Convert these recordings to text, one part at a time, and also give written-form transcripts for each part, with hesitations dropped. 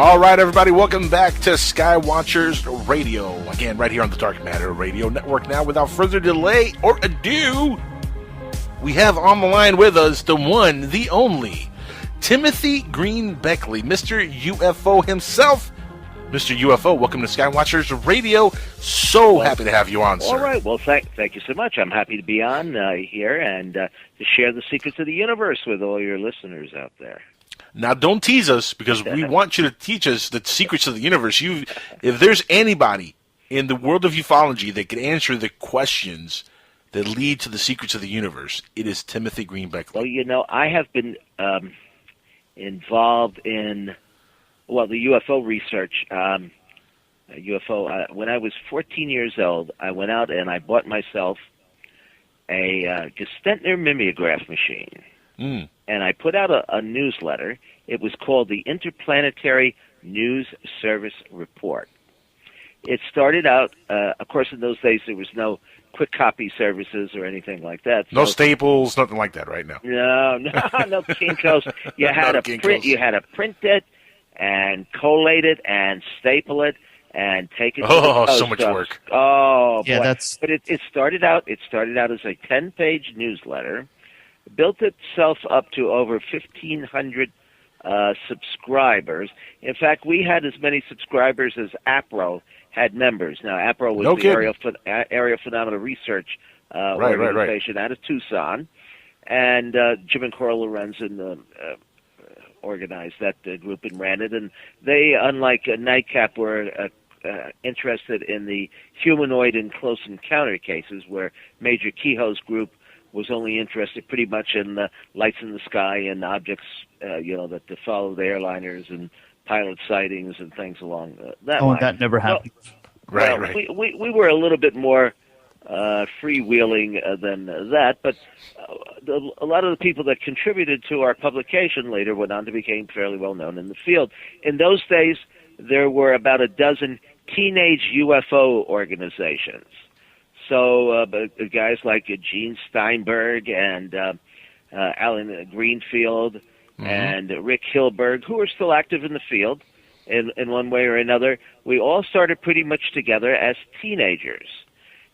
All right, everybody, welcome back to Skywatchers Radio. Again, right here on the Dark Matter Radio Network. Now, without further delay or ado, we have on the line with us the one, the only, Timothy Green Beckley, Mr. UFO himself. Mr. UFO, welcome to Skywatchers Radio. So happy to have you on, sir. All right. Well, thank you so much. I'm happy to be on here and to share the secrets of the universe with all your listeners out there. Now, don't tease us, because we want you to teach us the secrets of the universe. If there's anybody in the world of ufology that can answer the questions that lead to the secrets of the universe, it is Timothy Green Beckley. Well, I have been involved in, the UFO research. When I was 14 years old, I went out and I bought myself a Gestentner mimeograph machine. And I put out a newsletter. It was called the Interplanetary News Service Report. It started out, of course, in those days there was no quick copy services or anything like that. No Staples, nothing like that right now. No Kinko's. You had to print it and collate it and staple it and take it to the post so much work. Oh, yeah, boy. But it started out as a 10-page newsletter. Built itself up to over 1,500 subscribers. In fact, we had as many subscribers as APRO had members. Now, APRO was the Area Phenomena Research organization out of Tucson, and Jim and Cora Lorenzen organized that group and ran it. And they, unlike Nightcap, were interested in the humanoid and close encounter cases, where Major Kehoe's group was only interested pretty much in lights in the sky and objects, that follow the airliners and pilot sightings and things along that line. That never happened. Right. We were a little bit more freewheeling than that, but a lot of the people that contributed to our publication later went on to become fairly well known in the field. In those days, there were about a dozen teenage UFO organizations. So guys like Gene Steinberg and Alan Greenfield and Rick Hilberg, who are still active in the field in one way or another, we all started pretty much together as teenagers.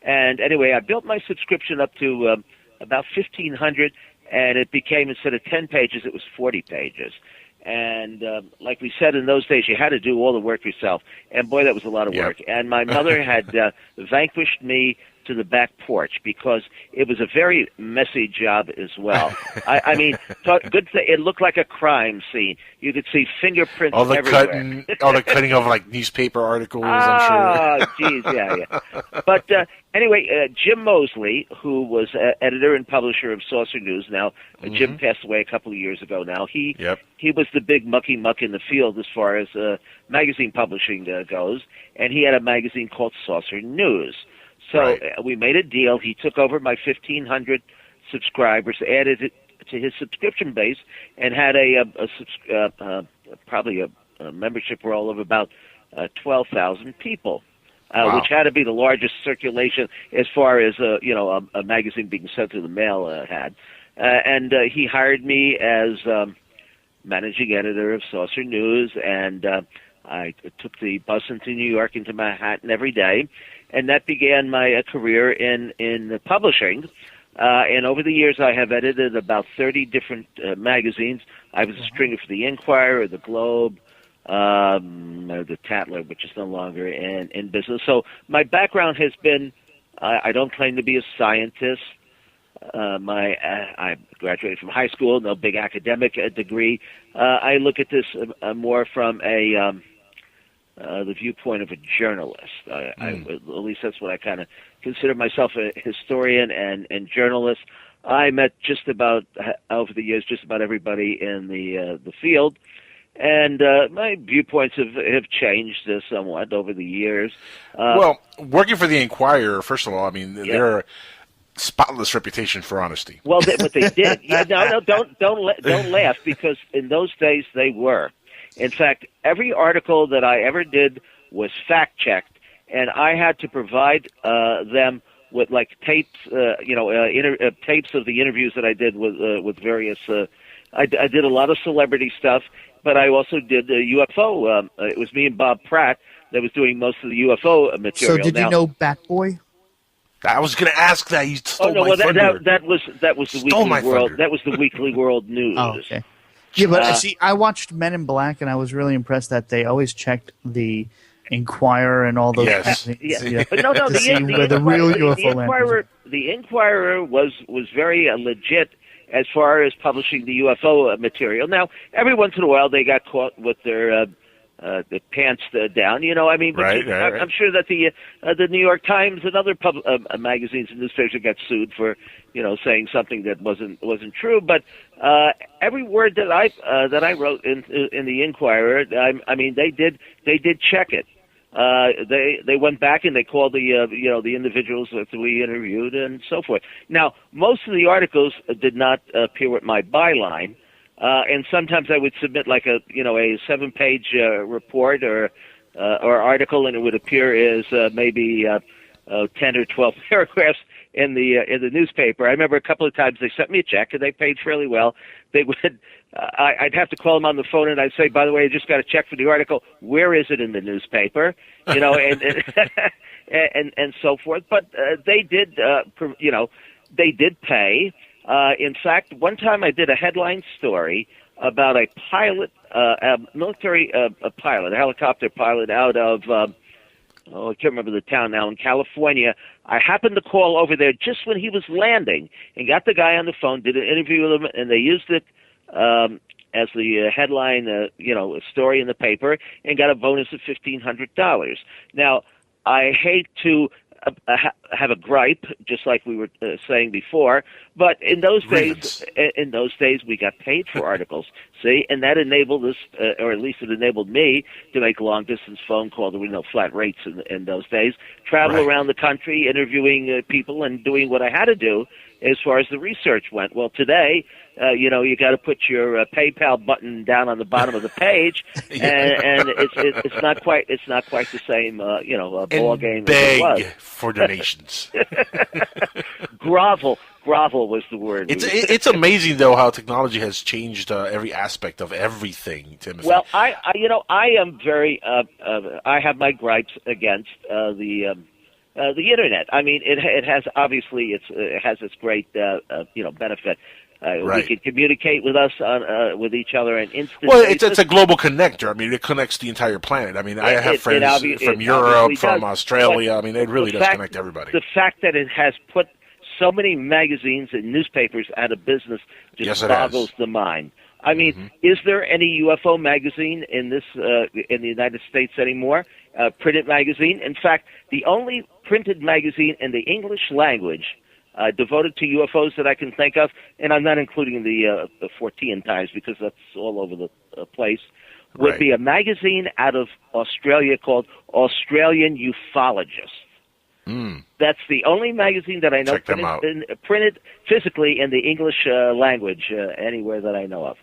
And anyway, I built my subscription up to about 1,500, and it became, instead of 10 pages, it was 40 pages. And like we said, in those days, you had to do all the work yourself. And boy, that was a lot of work. And my mother had vanquished me to the back porch, because it was a very messy job as well. I mean, it looked like a crime scene. You could see fingerprints everywhere. All the cutting of like newspaper articles, I'm sure. Oh, geez, yeah. But anyway, Jim Mosley, who was editor and publisher of Saucer News, now Jim passed away a couple of years ago now. He was the big mucky muck in the field as far as magazine publishing goes, and he had a magazine called Saucer News. So we made a deal. He took over my 1,500 subscribers, added it to his subscription base, and had probably a membership roll of about 12,000 people, which had to be the largest circulation as far as a magazine being sent to the mail had. And he hired me as managing editor of Saucer News, and I took the bus into New York, into Manhattan every day. And that began my career in publishing. And over the years, I have edited about 30 different magazines. I was a stringer for the Inquirer, the Globe, the Tatler, which is no longer in business. So my background has been, I don't claim to be a scientist. I graduated from high school, no big academic degree. I look at this more from the viewpoint of a journalist. At least that's what I kind of consider myself, a historian and journalist. I met over the years, just about everybody in the field. And my viewpoints have changed somewhat over the years. Well, working for the Inquirer, first of all, I mean, they're a spotless reputation for honesty. Well, but they did. Don't laugh, because in those days they were. In fact, every article that I ever did was fact-checked, and I had to provide them with like tapes, tapes of the interviews that I did with various. I did a lot of celebrity stuff, but I also did UFO. It was me and Bob Pratt that was doing most of the UFO material. So did you know Batboy? I was going to ask that. You stole my thunder. That was the Weekly World. That was the Weekly World News. Oh, okay. Yeah, but see, I watched Men in Black, and I was really impressed that they always checked the Inquirer and all those yes. Yes. Yeah, But no, the real UFO the Inquirer was very legit as far as publishing the UFO material. Now, every once in a while, they got caught with their the pants down, I mean, but right. I'm sure that the New York Times and other magazines and newspapers got sued for, saying something that wasn't true. But every word that I wrote in the Inquirer, I mean, they did check it. They went back and they called the individuals that we interviewed and so forth. Now, most of the articles did not appear with my byline. And sometimes I would submit like a 7-page report or article, and it would appear as maybe 10 or 12 paragraphs in the newspaper. I remember a couple of times they sent me a check, and they paid fairly well. They would, I'd have to call them on the phone, and I'd say, "By the way, I just got a check for the article. Where is it in the newspaper?" And and so forth. But they did, they did pay. In fact, one time I did a headline story about a pilot, a military pilot, a helicopter pilot out of, I can't remember the town now, in California. I happened to call over there just when he was landing and got the guy on the phone, did an interview with him, and they used it as the headline, a story in the paper, and got a bonus of $1,500. Now, I hate to have a gripe, just like we were saying before. But in those days, we got paid for articles. See, and that enabled us, or at least it enabled me, to make long-distance phone calls. There were no flat rates in those days. Travel around the country, interviewing people, and doing what I had to do as far as the research went. Well, today, you got to put your PayPal button down on the bottom of the page, and it's not quite the same ball game as it was. For donations. Grovel was the word. It's amazing though how technology has changed every aspect of everything, Timothy. Well, I am very I have my gripes against the internet. I mean, it has obviously it has its great benefit. We can communicate with us with each other in instant. Well, it's a global connector. I mean, it connects the entire planet. I mean, I have friends from Europe, from Australia. I mean, it really does connect everybody. The fact that it has put so many magazines and newspapers out of business just boggles the mind. I mean, is there any UFO magazine in the United States anymore? Printed magazine. In fact, the only printed magazine in the English language devoted to UFOs that I can think of, and I'm not including the 14 Times because that's all over the place, would be a magazine out of Australia called Australian Ufologist. That's the only magazine that I know printed physically in the English language anywhere that I know of.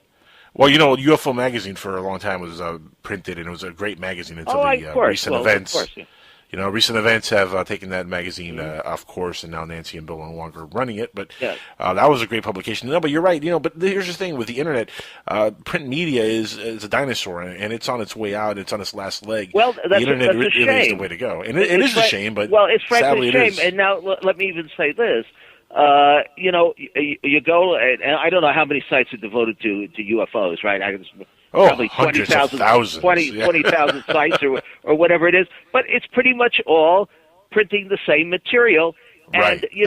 Well, UFO magazine for a long time was printed, and it was a great magazine until recent events. Of course, yeah. Recent events have taken that magazine off course, and now Nancy and Bill are no longer running it. But that was a great publication. No, but you're right. But here's the thing with the internet: print media is a dinosaur, and it's on its way out. It's on its last leg. Well, the internet really is the way to go, and it is a shame. But it's frankly a shame. And now let me even say this: you go, and I don't know how many sites are devoted to UFOs, right? Probably 20,000 sites or whatever it is, but it's pretty much all printing the same material. And you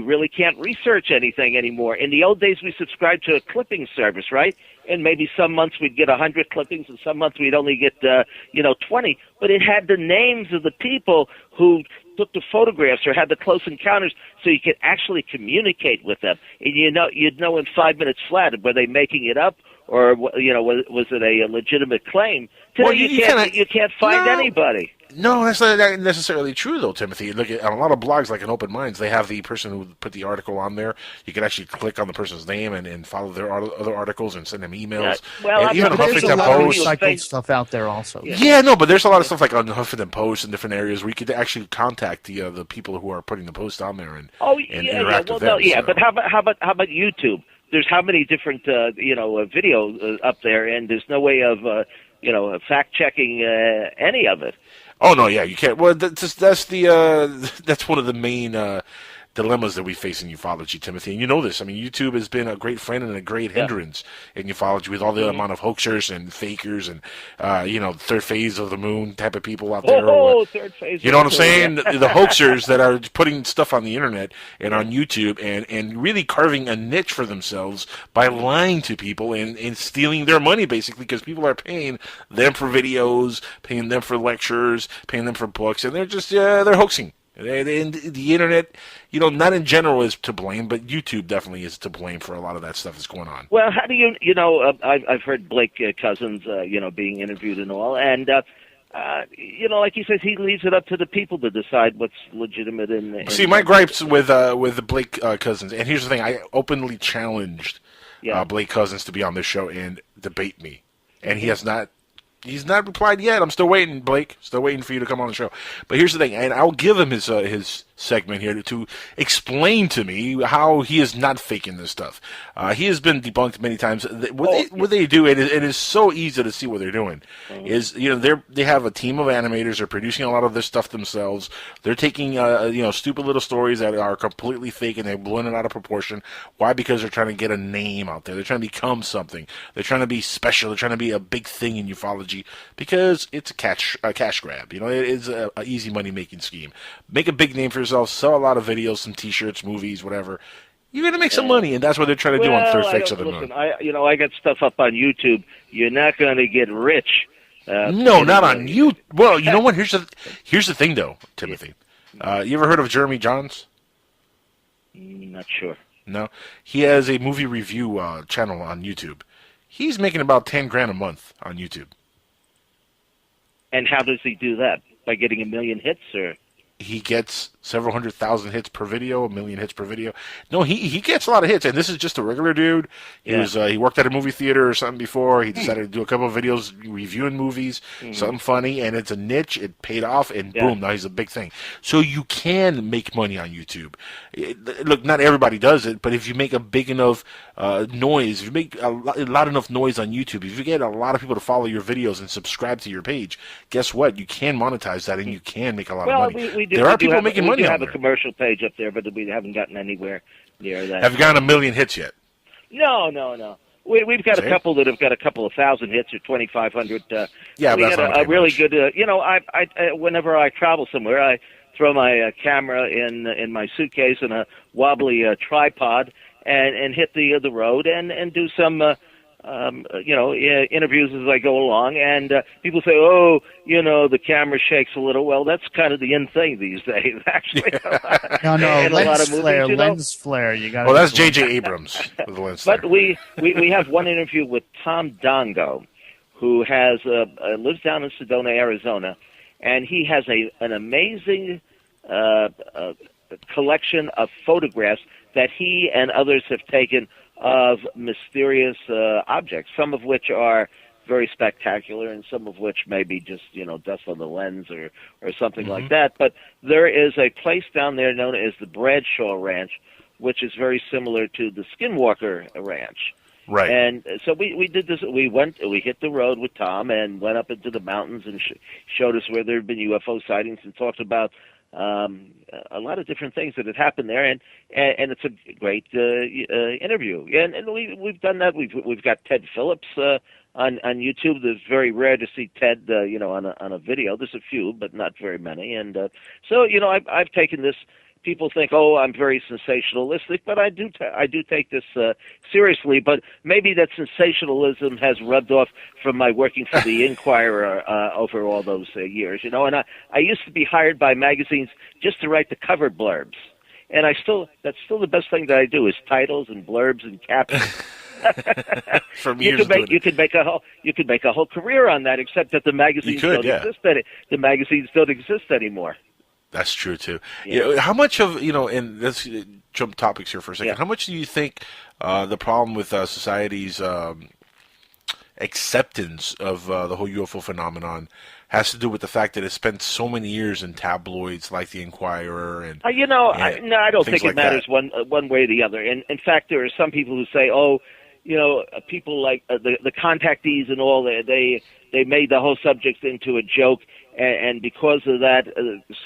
really can't research anything anymore. In the old days, we subscribed to a clipping service, right? And maybe some months we'd get 100 clippings, and some months we'd only get 20. But it had the names of the people who took the photographs or had the close encounters, so you could actually communicate with them. And you'd know in 5 minutes flat, were they making it up, or was it a legitimate claim? Today you can't find anybody. No, that's not necessarily true, though, Timothy. Look at a lot of blogs, like in Open Minds, they have the person who put the article on there. You can actually click on the person's name and follow their other articles and send them emails. Even Huffington Post, recycled stuff out there also. But there's a lot of stuff like on Huffington Post and different areas where you could actually contact the people who are putting the post on there and interact with them. But how about YouTube? there's how many different videos up there, and there's no way of fact checking any of it. Oh no, yeah, you can't. Well, that's one of the main dilemmas that we face in ufology, Timothy. And you know this. I mean, YouTube has been a great friend and a great hindrance in ufology with all the amount of hoaxers and fakers and, third phase of the moon type of people out there. Third phase. You know what I'm saying? The hoaxers that are putting stuff on the internet and on YouTube and really carving a niche for themselves by lying to people and stealing their money, basically, because people are paying them for videos, paying them for lectures, paying them for books, and they're just, they're hoaxing. And the internet, not in general is to blame, but YouTube definitely is to blame for a lot of that stuff that's going on. Well, how do I've heard Blake Cousins, being interviewed and all, and like he says, he leaves it up to the people to decide what's legitimate. See, my gripes with Blake Cousins, and here's the thing: I openly challenged Blake Cousins to be on this show and debate me, and he has not. He's not replied yet. I'm still waiting, Blake. Still waiting for you to come on the show. But here's the thing, and I'll give him his segment here to explain to me how he is not faking this stuff. He has been debunked many times. What they do, it is so easy to see what they're doing. Is they have a team of animators. They're producing a lot of this stuff themselves. They're taking stupid little stories that are completely fake and they're blowing it out of proportion. Why? Because they're trying to get a name out there. They're trying to become something. They're trying to be special. They're trying to be a big thing in ufology because it's a cash grab. It is an easy money making scheme. Make a big name for yourself. Sell a lot of videos, some T-shirts, movies, whatever. You're going to make some money, and that's what they're trying to do on Third Fakes of the Moon. I got stuff up on YouTube. You're not going to get rich. No, not on you. Well, you know what? Here's the thing, though, Timothy. You ever heard of Jeremy Johns? Not sure. No, he has a movie review channel on YouTube. He's making about $10,000 a month on YouTube. And how does he do that? By getting 1 million hits, or? He gets several 100,000 hits per video, 1 million hits per video. No, he gets a lot of hits, and this is just a regular dude. He worked at a movie theater or something before. He decided to do a couple of videos reviewing movies, something funny, and it's a niche. It paid off, and boom, now he's a big thing. So you can make money on YouTube. Look, not everybody does it, but if you make a big enough noise, if you make a lot enough noise on YouTube, if you get a lot of people to follow your videos and subscribe to your page, guess what? You can monetize that, and you can make a lot of money. There are people making money on there. We have a commercial page up there, but we haven't gotten anywhere near that. Have you gotten 1 million hits yet? No. We've got a couple that have got a couple of thousand hits or 2,500. Yeah, we that's got a really good. I whenever I travel somewhere, I throw my camera in my suitcase and a wobbly tripod and hit the road and do some. Interviews as I go along, and people say, the camera shakes a little. Well, that's kind of the in thing these days, actually. No, lens flare. You got. Well, that's J.J. Abrams with the lens flare. But we have one interview with Tom Dongo, who has lives down in Sedona, Arizona, and he has an amazing collection of photographs that he and others have taken of mysterious objects, some of which are very spectacular and some of which may be just, dust on the lens or something like that. But there is a place down there known as the Bradshaw Ranch, which is very similar to the Skinwalker Ranch. Right. And so we did this. We hit the road with Tom and went up into the mountains and showed us where there had been UFO sightings and talked about a lot of different things that had happened there, and it's a great interview. And we've done that. We've got Ted Phillips on YouTube. It's very rare to see Ted, on a video. There's a few, but not very many. And so I've taken this. People think, I'm very sensationalistic, but I do take this seriously. But maybe that sensationalism has rubbed off from my working for the Inquirer over all those years, And I used to be hired by magazines just to write the cover blurbs, and that's still the best thing that I do is titles and blurbs and captions. You could make a whole career on that, except that the magazines don't exist. The magazines don't exist anymore. That's true too. Yeah. How much of and let's jump topics here for a second. Yeah. How much do you think the problem with society's acceptance of the whole UFO phenomenon has to do with the fact that it spent so many years in tabloids like the Inquirer and I don't think it matters one way or the other. And in fact, there are some people who say, people like the contactees and all, they made the whole subject into a joke, and because of that,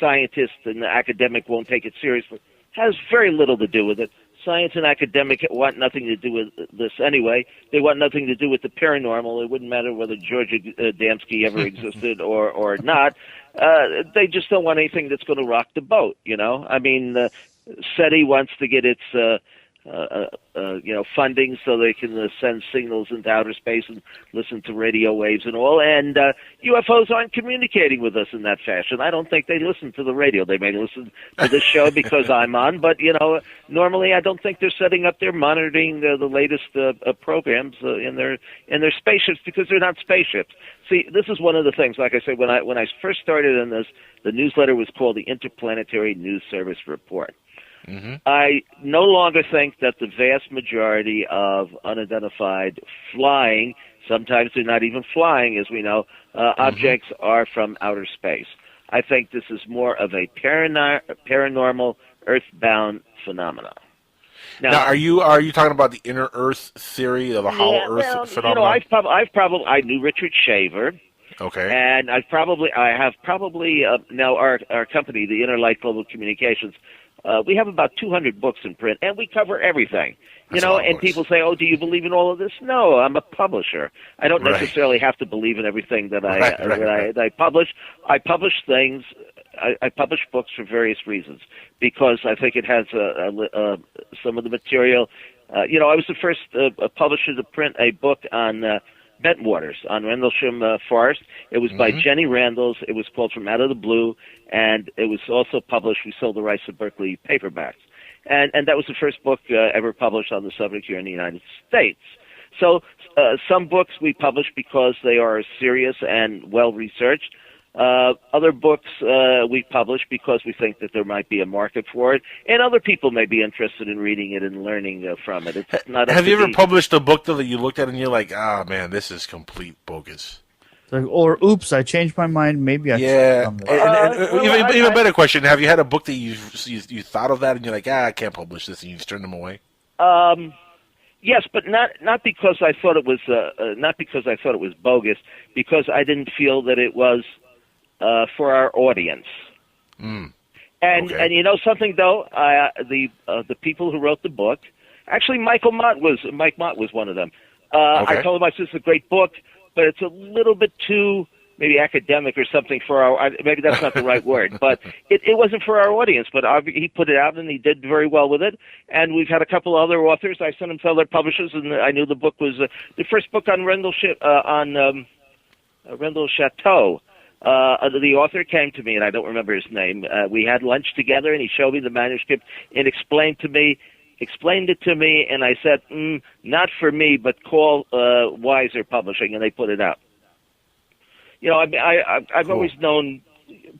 scientists and the academic won't take it seriously. Has very little to do with it. Science and academic want nothing to do with this anyway. They want nothing to do with the paranormal. It wouldn't matter whether George Adamski ever existed or not. They just don't want anything that's going to rock the boat, I mean, SETI wants to get its funding so they can send signals into outer space and listen to radio waves and all. And UFOs aren't communicating with us in that fashion. I don't think they listen to the radio. They may listen to this show because I'm on, but normally I don't think they're setting up there monitoring the latest programs in their spaceships, because they're not spaceships. See, this is one of the things. Like I said, when I first started in this, the newsletter was called the Interplanetary News Service Report. Mm-hmm. I no longer think that the vast majority of unidentified flying, sometimes they're not even flying, as we know, objects are from outer space. I think this is more of a paranormal, earthbound phenomenon. Now, are you talking about the inner Earth theory of the hollow Earth phenomenon? I knew Richard Shaver. Okay. And I have probably now our company, the Inner Light Global Communications. We have about 200 books in print, and we cover everything. And people say, "Oh, do you believe in all of this?" No, I'm a publisher. I don't necessarily have to believe in everything that I publish. I publish things. I publish books for various reasons, because I think it has some of the material. I was the first publisher to print a book on Bentwaters on Rendlesham Forest. It was by Jenny Randalls. It was called From Out of the Blue, and it was also published. We sold the rights to Berkeley paperbacks, and that was the first book ever published on the subject here in the United States. So some books we publish because they are serious and well researched. Other books we publish because we think that there might be a market for it, and other people may be interested in reading it and learning from it. It's not. Have you ever published a book, though, that you looked at and you're like, man, this is complete bogus? Or, oops, I changed my mind. Maybe I should. Yeah. Even better question: have you had a book that you thought of that and you're like, I can't publish this, and you've turned them away? Yes, but not because I thought it was bogus. Because I didn't feel that it was for our audience. And you know something, though, the people who wrote the book, actually Mike Mott was one of them. I told him, I said, "It's a great book, but it's a little bit too maybe academic or something for our, maybe that's not the right word, but it wasn't for our audience, but he put it out and he did very well with it. And we've had a couple other authors. I sent them to other publishers, and I knew the book was the first book on Rendell Chateau. The author came to me, and I don't remember his name. We had lunch together, and he showed me the manuscript and explained it to me, and I said, not for me, but call Weiser Publishing, and they put it out. I've always known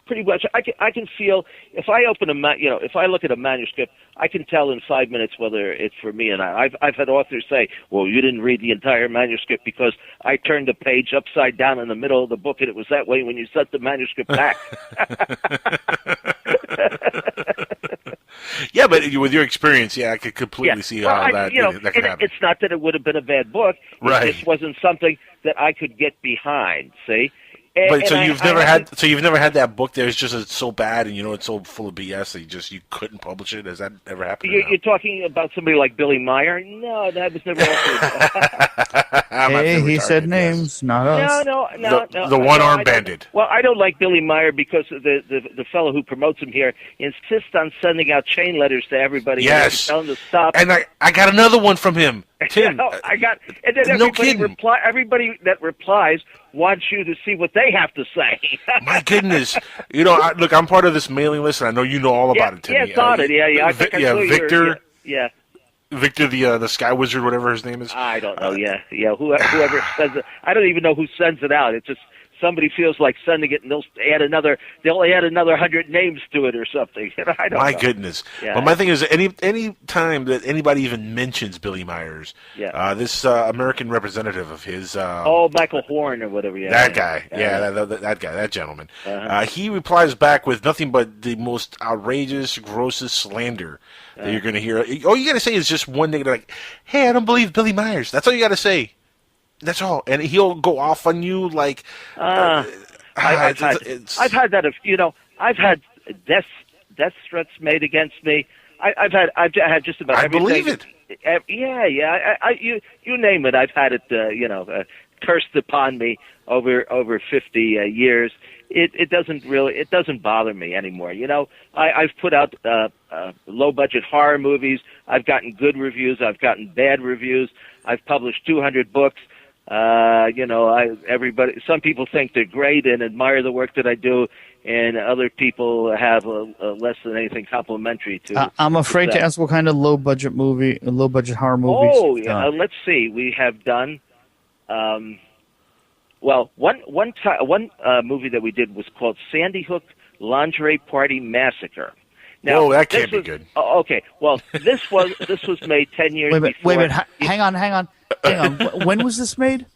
pretty much. I can feel if I if I look at a manuscript, I can tell in 5 minutes whether it's for me. And I've had authors say, "Well, you didn't read the entire manuscript because I turned the page upside down in the middle of the book, and it was that way when you sent the manuscript back." Yeah, but with your experience, I could completely see how that could happen. It's not that it would have been a bad book. It just wasn't something that I could get behind. See. But you've never had that book there. It's just it's so bad, and it's so full of BS that you couldn't publish it. Has that ever happened? You're talking about somebody like Billy Meyer? No, that was never happened. Hey, he said names, not us. No. The one-armed bandit. Well, I don't like Billy Meyer because the fellow who promotes him here insists on sending out chain letters to everybody. Yes. Telling them to stop. And I got another one from him. Tim. And then everybody that replies wants you to see what they have to say. My goodness. Look, I'm part of this mailing list, and I know you know all about it, Tim. Yeah, it's on it. Yeah. I think I saw Victor. Yeah. Victor, the Sky Wizard, whatever his name is. I don't know. Yeah. Whoever sends it. I don't even know who sends it out. It just somebody feels like sending it, and they'll add another 100 names to it or something. I don't know. Goodness. Yeah. But my thing is, any time that anybody even mentions Billy Myers, this American representative of his, Michael Horn or whatever. Yeah, that guy, that guy, that gentleman, he replies back with nothing but the most outrageous, grossest slander that you're going to hear. All you got to say is just one thing, like, "Hey, I don't believe Billy Myers." That's all you got to say. That's all, and he'll go off on you like. I've had that. I've had death threats made against me. I've had just about everything. I believe it. You name it. I've had it. Cursed upon me over 50 years. It doesn't bother me anymore. I've put out low budget horror movies. I've gotten good reviews. I've gotten bad reviews. I've published 200 books. Some people think they're great and admire the work that I do, and other people have less than anything complimentary to. I'm afraid to ask what kind of low budget horror movies. Oh, yeah. Let's see. We have done. One movie that we did was called Sandy Hook Lingerie Party Massacre. Now, that can't be good. Okay. Well, this was made 10 years before. Wait a minute. Hang on. When was this made?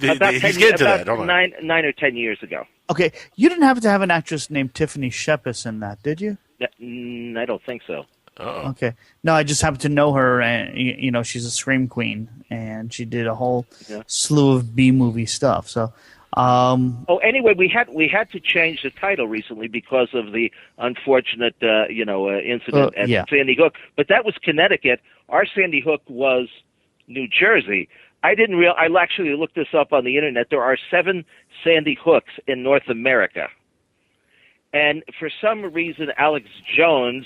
About 9 or 10 years ago. Okay. You didn't have to have an actress named Tiffany Shepis in that, did you? I don't think so. Uh-oh. Okay. No, I just happen to know her, and she's a scream queen, and she did a whole slew of B-movie stuff. So. Anyway, we had to change the title recently because of the unfortunate, incident at Sandy Hook. But that was Connecticut. Our Sandy Hook was New Jersey. I actually looked this up on the internet. There are 7 Sandy Hooks in North America, and for some reason, Alex Jones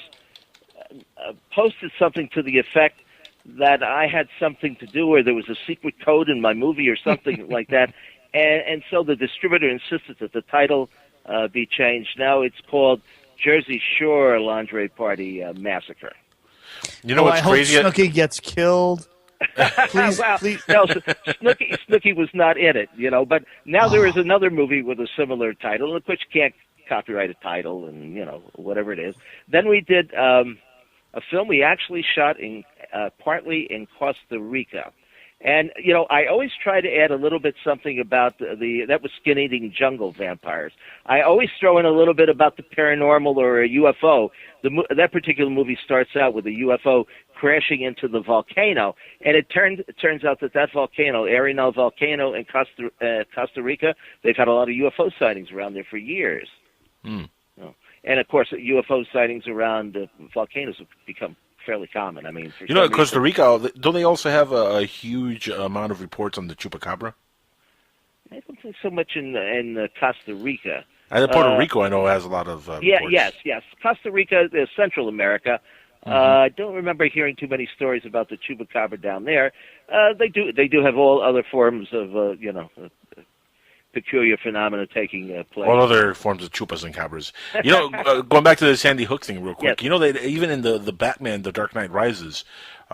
posted something to the effect that I had something to do, or there was a secret code in my movie, or something like that. And so the distributor insisted that the title be changed. Now it's called Jersey Shore Lingerie Party Massacre. You know what's crazy? I hope Snooki gets killed. Please. No, Snooki was not in it, But now there is another movie with a similar title, of which you can't copyright a title and, whatever it is. Then we did a film we actually shot partly in Costa Rica. And, I always try to add a little bit something about that was skin-eating jungle vampires. I always throw in a little bit about the paranormal or a UFO. That particular movie starts out with a UFO crashing into the volcano. And it turns out that volcano, Arenal Volcano in Costa Rica, they've had a lot of UFO sightings around there for years. Mm. And, of course, UFO sightings around volcanoes have become fairly common. I mean, Costa Rica, don't they also have a huge amount of reports on the chupacabra? I don't think so much in Costa Rica. Puerto Rico, I know, has a lot of reports. Yes. Costa Rica is Central America. I don't remember hearing too many stories about the chupacabra down there. They do have all other forms of peculiar phenomena taking place. All other forms of chupas and cabras. Going back to the Sandy Hook thing real quick. Yes. They even in the Batman, The Dark Knight Rises,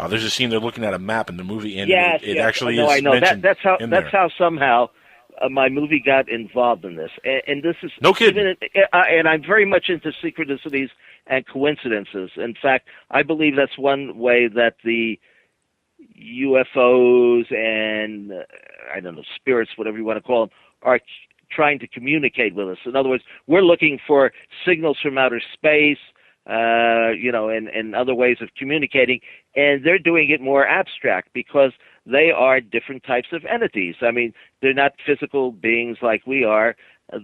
there's a scene they're looking at a map in the movie, and it actually is I know. mentioned That's how somehow my movie got involved in this. And this is no kidding. And I'm very much into synchronicities and coincidences. In fact, I believe that's one way that the UFOs and spirits, whatever you want to call them, are trying to communicate with us. In other words, we're looking for signals from outer space, and other ways of communicating, and they're doing it more abstract because they are different types of entities. I mean, they're not physical beings like we are.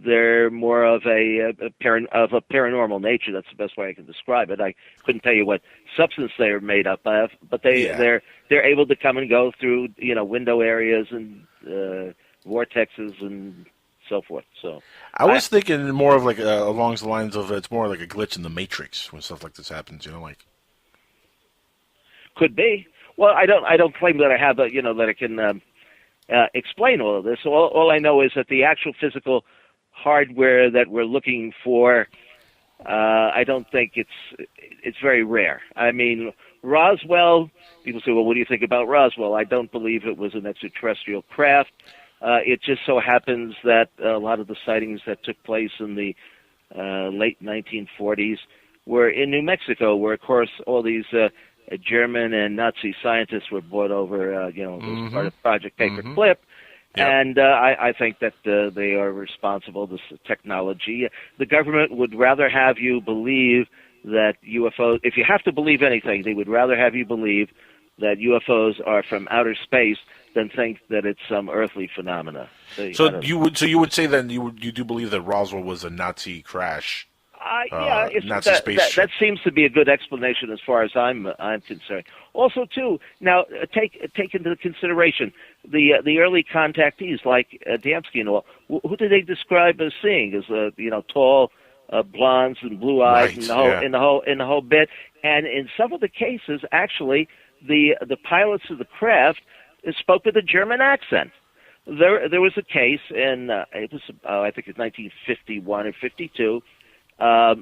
They're more of a paranormal nature. That's the best way I can describe it. I couldn't tell you what substance they are made up of, but they're able to come and go through window areas and vortexes and so forth. So I was thinking more of like along the lines of it's more like a glitch in the Matrix when stuff like this happens. Could be. Well, I don't claim that I have that I can explain all of this. All I know is that the actual physical hardware that we're looking for, I don't think it's very rare. I mean, Roswell. People say, well, what do you think about Roswell? I don't believe it was an extraterrestrial craft. It just so happens that a lot of the sightings that took place in the late 1940s were in New Mexico, where, of course, all these German and Nazi scientists were brought over, as part of Project Paperclip. Yep. And I think that they are responsible, this technology. The government would rather have you believe that UFOs, if you have to believe anything, they would rather have you believe that UFOs are from outer space than think that it's some earthly phenomena. So you would say then you do believe that Roswell was a Nazi crash? Nazi spaceship. That seems to be a good explanation as far as I'm concerned. Also, too, now take into consideration the early contactees like Adamski and all. Who did they describe as seeing as tall, blondes and blue eyes, right, in the whole bit? And in some of the cases, actually, the pilots of the craft spoke with a German accent. There was a case in I think it's 1951 or 52. A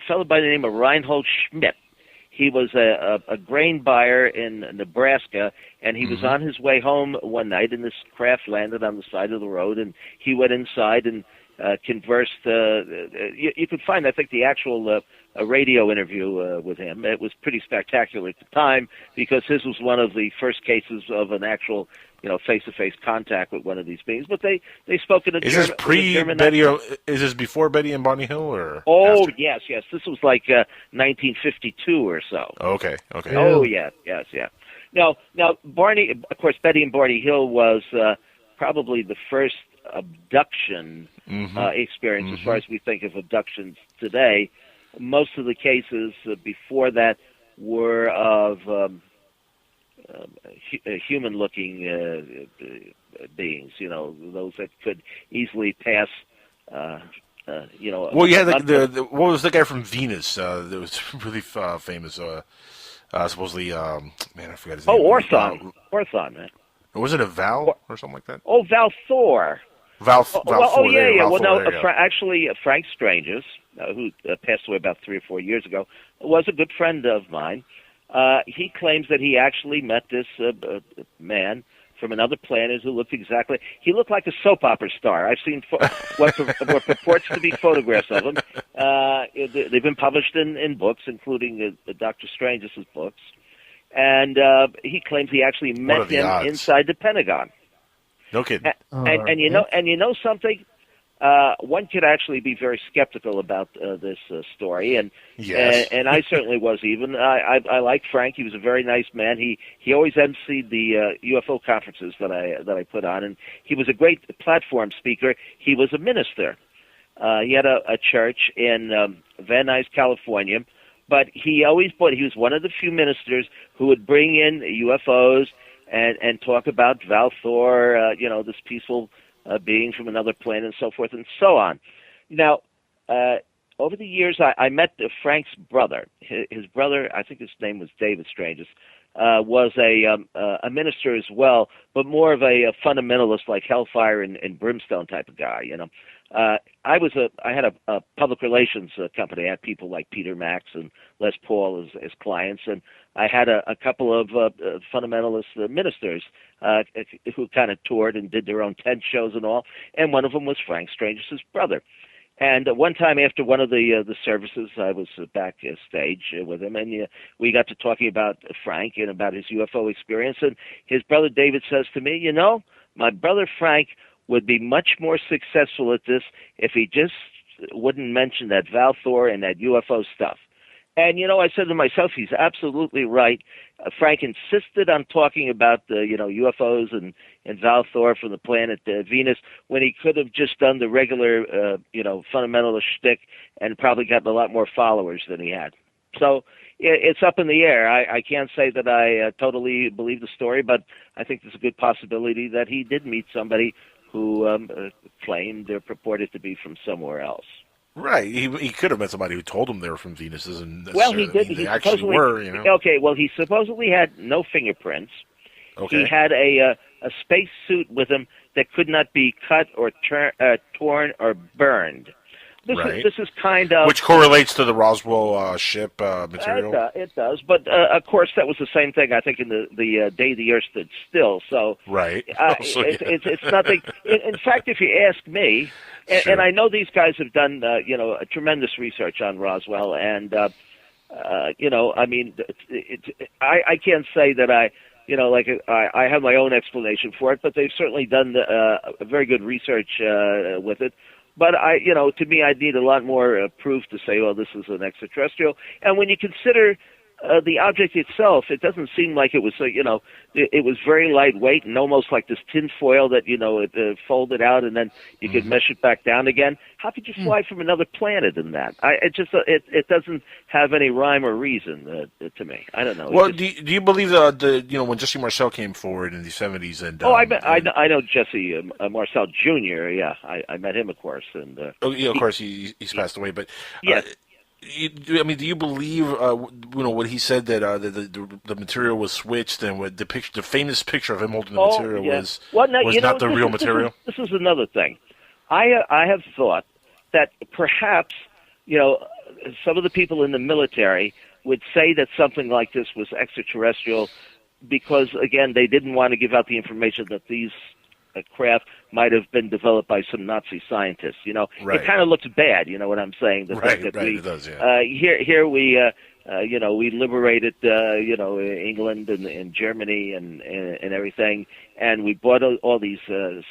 fellow by the name of Reinhold Schmidt. He was a grain buyer in Nebraska, and he was on his way home one night, and this craft landed on the side of the road, and he went inside and conversed. You could find, I think, the actual radio interview with him. It was pretty spectacular at the time because his was one of the first cases of an actual face-to-face contact with one of these beings. But they spoke in a German. Is this pre-Betty? Is this before Betty and Barney Hill, or? Oh, after? yes. This was like 1952 or so. Okay. Oh, yes. Now, Barney, of course, Betty and Barney Hill was probably the first abduction experience as far as we think of abductions today. Most of the cases before that were of human-looking beings, those that could easily pass, Well, you had what was the guy from Venus that was really famous? Supposedly, man, I forgot his name. Orthon, man. Was it a Val or something like that? Oh, Val Thor. Val Thor. Well, no, actually, Frank Stranges, who passed away about 3 or 4 years ago, was a good friend of mine. He claims that he actually met this man from another planet who looked he looked like a soap opera star. I've seen what purports to be photographs of him. They've been published in books, including Dr. Strange's books. And he claims he actually met him inside the Pentagon. No kidding. And you know something? One could actually be very skeptical about this story, and I certainly was. Even I liked Frank. He was a very nice man. He always emceed the UFO conferences that I put on, and he was a great platform speaker. He was a minister. He had a church in Van Nuys, California, but he was one of the few ministers who would bring in UFOs and talk about Val Thor, this peaceful being from another planet and so forth and so on. Now, over the years, I met Frank's brother. His brother, I think his name was David Stranges, was a minister as well, but more of a fundamentalist, like hellfire and brimstone type of guy. I had a public relations company. I had people like Peter Max and Les Paul as clients, and I had a couple of fundamentalist ministers who kind of toured and did their own tent shows and all, and one of them was Frank Strange's brother. And one time after one of the services, I was backstage with him, and we got to talking about Frank and about his UFO experience, and his brother David says to me, my brother Frank would be much more successful at this if he just wouldn't mention that Val Thor and that UFO stuff. And, I said to myself, he's absolutely right. Frank insisted on talking about the, UFOs and Val Thor from the planet Venus when he could have just done the regular, fundamentalist shtick and probably gotten a lot more followers than he had. So it's up in the air. I can't say that I totally believe the story, but I think there's a good possibility that he did meet somebody who claimed or purported to be from somewhere else. Right. He could have met somebody who told him they were from Venus. Well, he did. They actually were, Okay, well, he supposedly had no fingerprints. Okay. He had a space suit with him that could not be cut or torn or burned. This is kind of... Which correlates to the Roswell ship material? It does, but of course that was the same thing, I think, in the day the Earth stood still. So right. It's nothing... In fact, if you ask me, and I know these guys have done a tremendous research on Roswell, and I mean, I can't say that I have my own explanation for it, but they've certainly done a very good research with it. But to me, I'd need a lot more proof to say, well, this is an extraterrestrial. And when you consider the object itself, it doesn't seem like it was, it was very lightweight and almost like this tin foil that, it folded out and then you could mesh it back down again. How could you fly from another planet in that? It doesn't have any rhyme or reason to me. I don't know. Well, do you believe when Jesse Marcel came forward in the 70s and... I know Jesse Marcel Jr., yeah. I met him, of course. And of course, he's passed away, but... Yes. Do you believe what he said that the material was switched and what the famous picture of him holding the material was not the real material? This is another thing. I have thought that perhaps some of the people in the military would say that something like this was extraterrestrial because again they didn't want to give out the information that these craft might have been developed by some Nazi scientists. Right. It kind of looks bad. You know what I'm saying? The fact that it does. Yeah. Here we we liberated England and Germany and everything, and we brought all these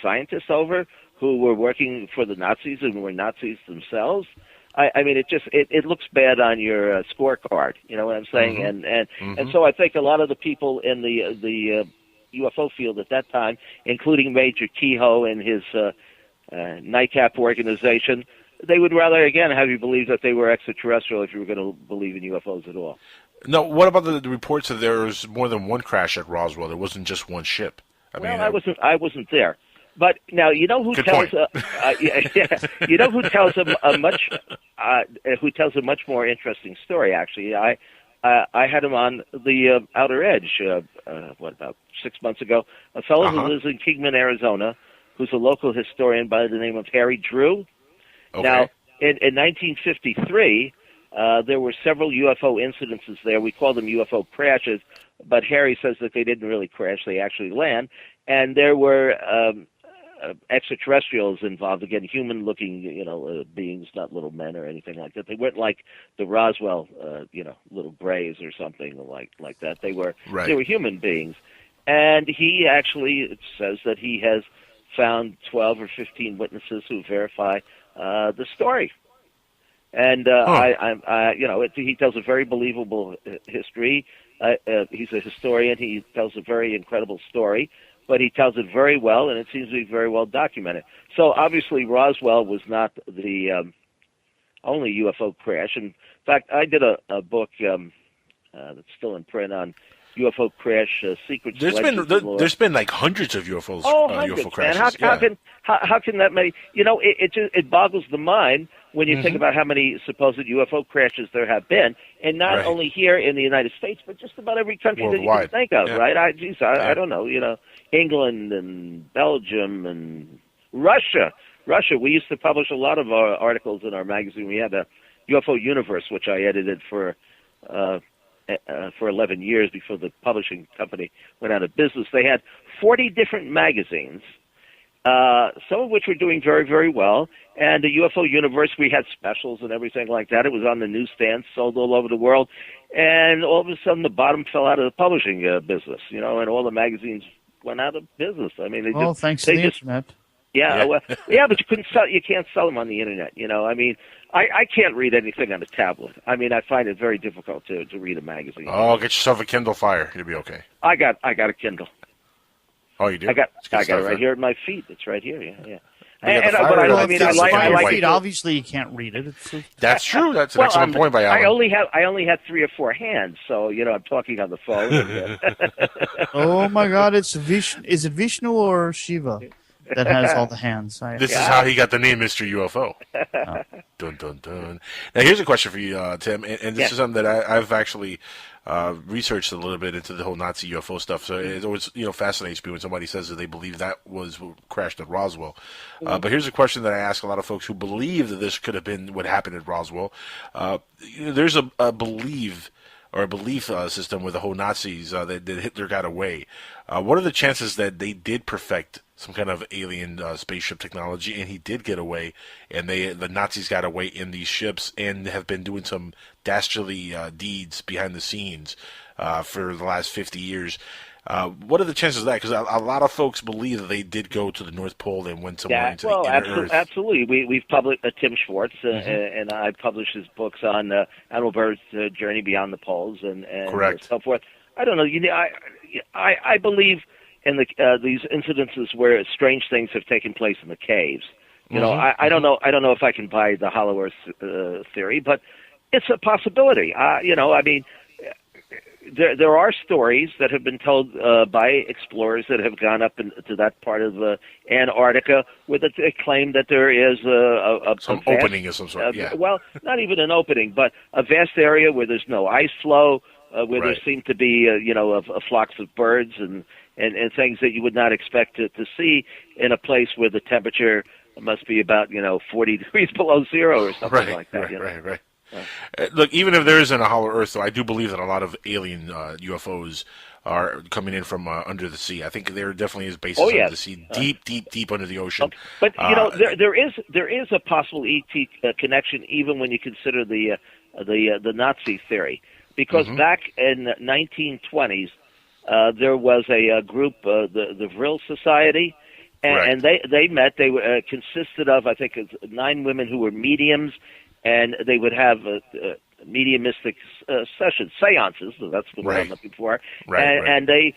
scientists over who were working for the Nazis and were Nazis themselves. I mean, it looks bad on your scorecard. You know what I'm saying? Mm-hmm. And so I think a lot of the people in the UFO field at that time, including Major Kehoe and his NICAP organization, they would rather, again, have you believe that they were extraterrestrial if you were going to believe in UFOs at all. No, what about the reports that there was more than one crash at Roswell? There wasn't just one ship. I wasn't there. But now you know who tells you know who tells a much more interesting story. Actually, I had him on the Outer Edge. About 6 months ago? A fellow who lives in Kingman, Arizona, who's a local historian by the name of Harry Drew. Okay. Now, in 1953, there were several UFO incidences there. We call them UFO crashes, but Harry says that they didn't really crash; they actually land, and there were extraterrestrials involved. Again, human-looking, beings, not little men or anything like that. They weren't like the Roswell, little grays or something like that. They were human beings, and he actually says that he has found 12 or 15 witnesses who verify the story. And he tells a very believable history. He's a historian. He tells a very incredible story. But he tells it very well, and it seems to be very well documented. So obviously Roswell was not the only UFO crash. In fact, I did a book that's still in print on UFO crash secrets. There's been like hundreds of UFOs. Hundreds, UFO crashes. Man. How can that many? It boggles the mind when you think about how many supposed UFO crashes there have been, and not only here in the United States, but just about every country worldwide. that you can think of. Yeah. Right? I don't know. England and Belgium and Russia. We used to publish a lot of our articles in our magazine. We had a UFO Universe, which I edited for 11 years before the publishing company went out of business. They had 40 different magazines, some of which were doing very, very well. And the UFO Universe, we had specials and everything like that. It was on the newsstands, sold all over the world. And all of a sudden, the bottom fell out of the publishing business, and all the magazines went out of business. I mean, thanks to the internet. Yeah, but you can't sell them on the internet. I mean, I can't read anything on a tablet. I mean, I find it very difficult to read a magazine. Oh, get yourself a Kindle Fire. You'll be okay. I got a Kindle. Oh, you do? I got it right here at my feet. It's right here. Yeah. I like obviously you can't read it. That's true. That's an excellent point by Alan. I only have 3 or 4 hands, so I'm talking on the phone. Oh my God! Is it Vishnu or Shiva that has all the hands? This is how he got the name Mr. UFO. Dun dun dun. Now here's a question for you, Tim, and this is something that I've actually researched a little bit into the whole Nazi UFO stuff. So it always, fascinates me when somebody says that they believe that was what crashed at Roswell. But here's a question that I ask a lot of folks who believe that this could have been what happened at Roswell. There's a belief system with the whole Nazis that Hitler got away. What are the chances that they did perfect some kind of alien spaceship technology and he did get away, and the Nazis got away in these ships and have been doing some dastardly deeds behind the scenes for the last 50 years? What are the chances of that? Because a lot of folks believe that they did go to the North Pole and went somewhere into the inner Earth. Absolutely. We've published Tim Schwartz, and I published his books on Animal Bird's journey beyond the poles and so forth. I don't know. I believe in these incidences where strange things have taken place in the caves. I don't know. I don't know if I can buy the Hollow Earth theory, but it's a possibility. There are stories that have been told by explorers that have gone up into that part of Antarctica where they claim that there is a vast opening of some sort. Well, not even an opening, but a vast area where there's no ice flow, where there seem to be a flocks of birds and things that you would not expect to see in a place where the temperature must be about 40 degrees below zero or something like that. Right. Look, even if there isn't a hollow Earth, though, I do believe that a lot of alien UFOs are coming in from under the sea. I think there definitely is bases under the sea, deep under the ocean. But there is a possible ET connection, even when you consider the Nazi theory, because back in the 1920s there was a group, the Vril Society, and they met. They consisted of, I think, 9 women who were mediums. And they would have mediumistic sessions, seances. So that's the word I'm looking for. And they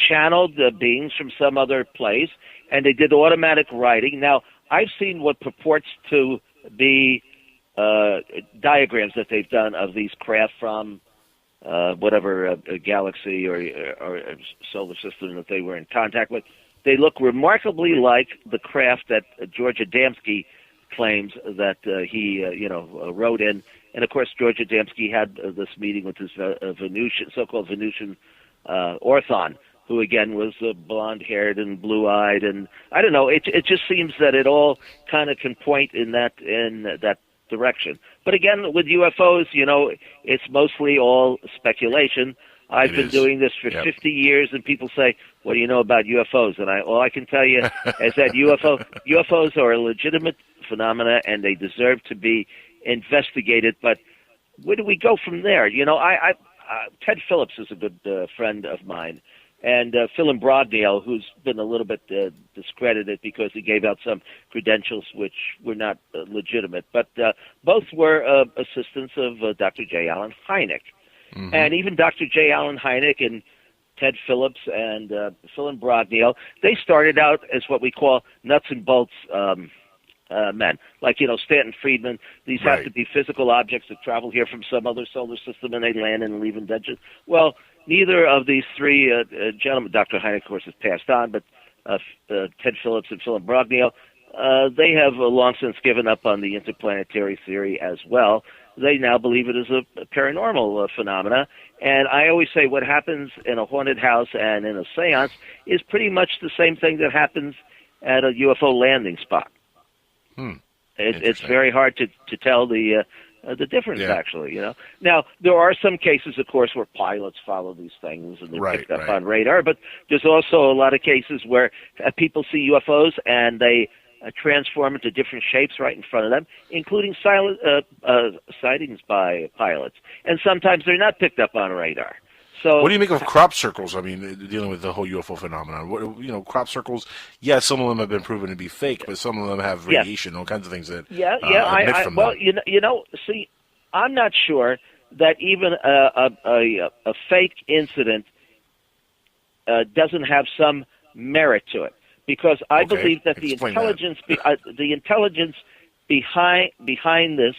channeled beings from some other place, and they did automatic writing. Now, I've seen what purports to be diagrams that they've done of these craft from whatever galaxy or solar system that they were in contact with. They look remarkably like the craft that George Adamski claims that he wrote in. And of course George Adamski had this meeting with his so-called Venusian Orthon, who again was blonde-haired and blue-eyed, and I don't know, it just seems that it all kind of can point in that direction. But again, with UFOs, it's mostly all speculation. I've been doing this for 50 years, and people say, "What do you know about UFOs?" And all I can tell you is that UFOs are a legitimate phenomena, and they deserve to be investigated. But where do we go from there? Ted Phillips is a good friend of mine, and Phil Brognell, who's been a little bit discredited because he gave out some credentials which were not legitimate. But both were assistants of Dr. J. Allen Hynek. And even Dr. J. Allen Hynek and Ted Phillips and Phil Brognell, they started out as what we call nuts and bolts men. Like, Stanton Friedman, these have to be physical objects that travel here from some other solar system and they land and leave indentions. Well, neither of these three gentlemen, Dr. Hynek, of course, has passed on, but Ted Phillips and Phil Brognell, they have long since given up on the interplanetary theory as well. They now believe it is a paranormal phenomena. And I always say what happens in a haunted house and in a seance is pretty much the same thing that happens at a UFO landing spot. It's very hard to tell the difference, actually. Now, there are some cases, of course, where pilots follow these things and they're picked up on radar, but there's also a lot of cases where people see UFOs and they transform into different shapes right in front of them, including sightings by pilots. And sometimes they're not picked up on radar. So, what do you make of crop circles? I mean, dealing with the whole UFO phenomenon. Crop circles, some of them have been proven to be fake, but some of them have radiation, all kinds of things that emit from them. See, I'm not sure that even a fake incident doesn't have some merit to it. Because I believe that the intelligence behind this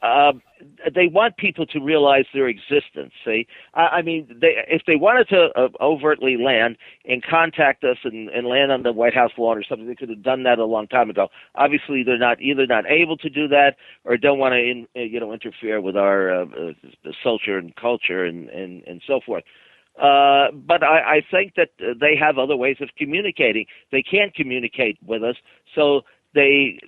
they want people to realize their existence. See, I mean, if they wanted to overtly land and contact us and land on the White House lawn or something, they could have done that a long time ago. Obviously, they're either not able to do that or don't want to, interfere with our culture and so forth. But I think that they have other ways of communicating. They can't communicate with us, so they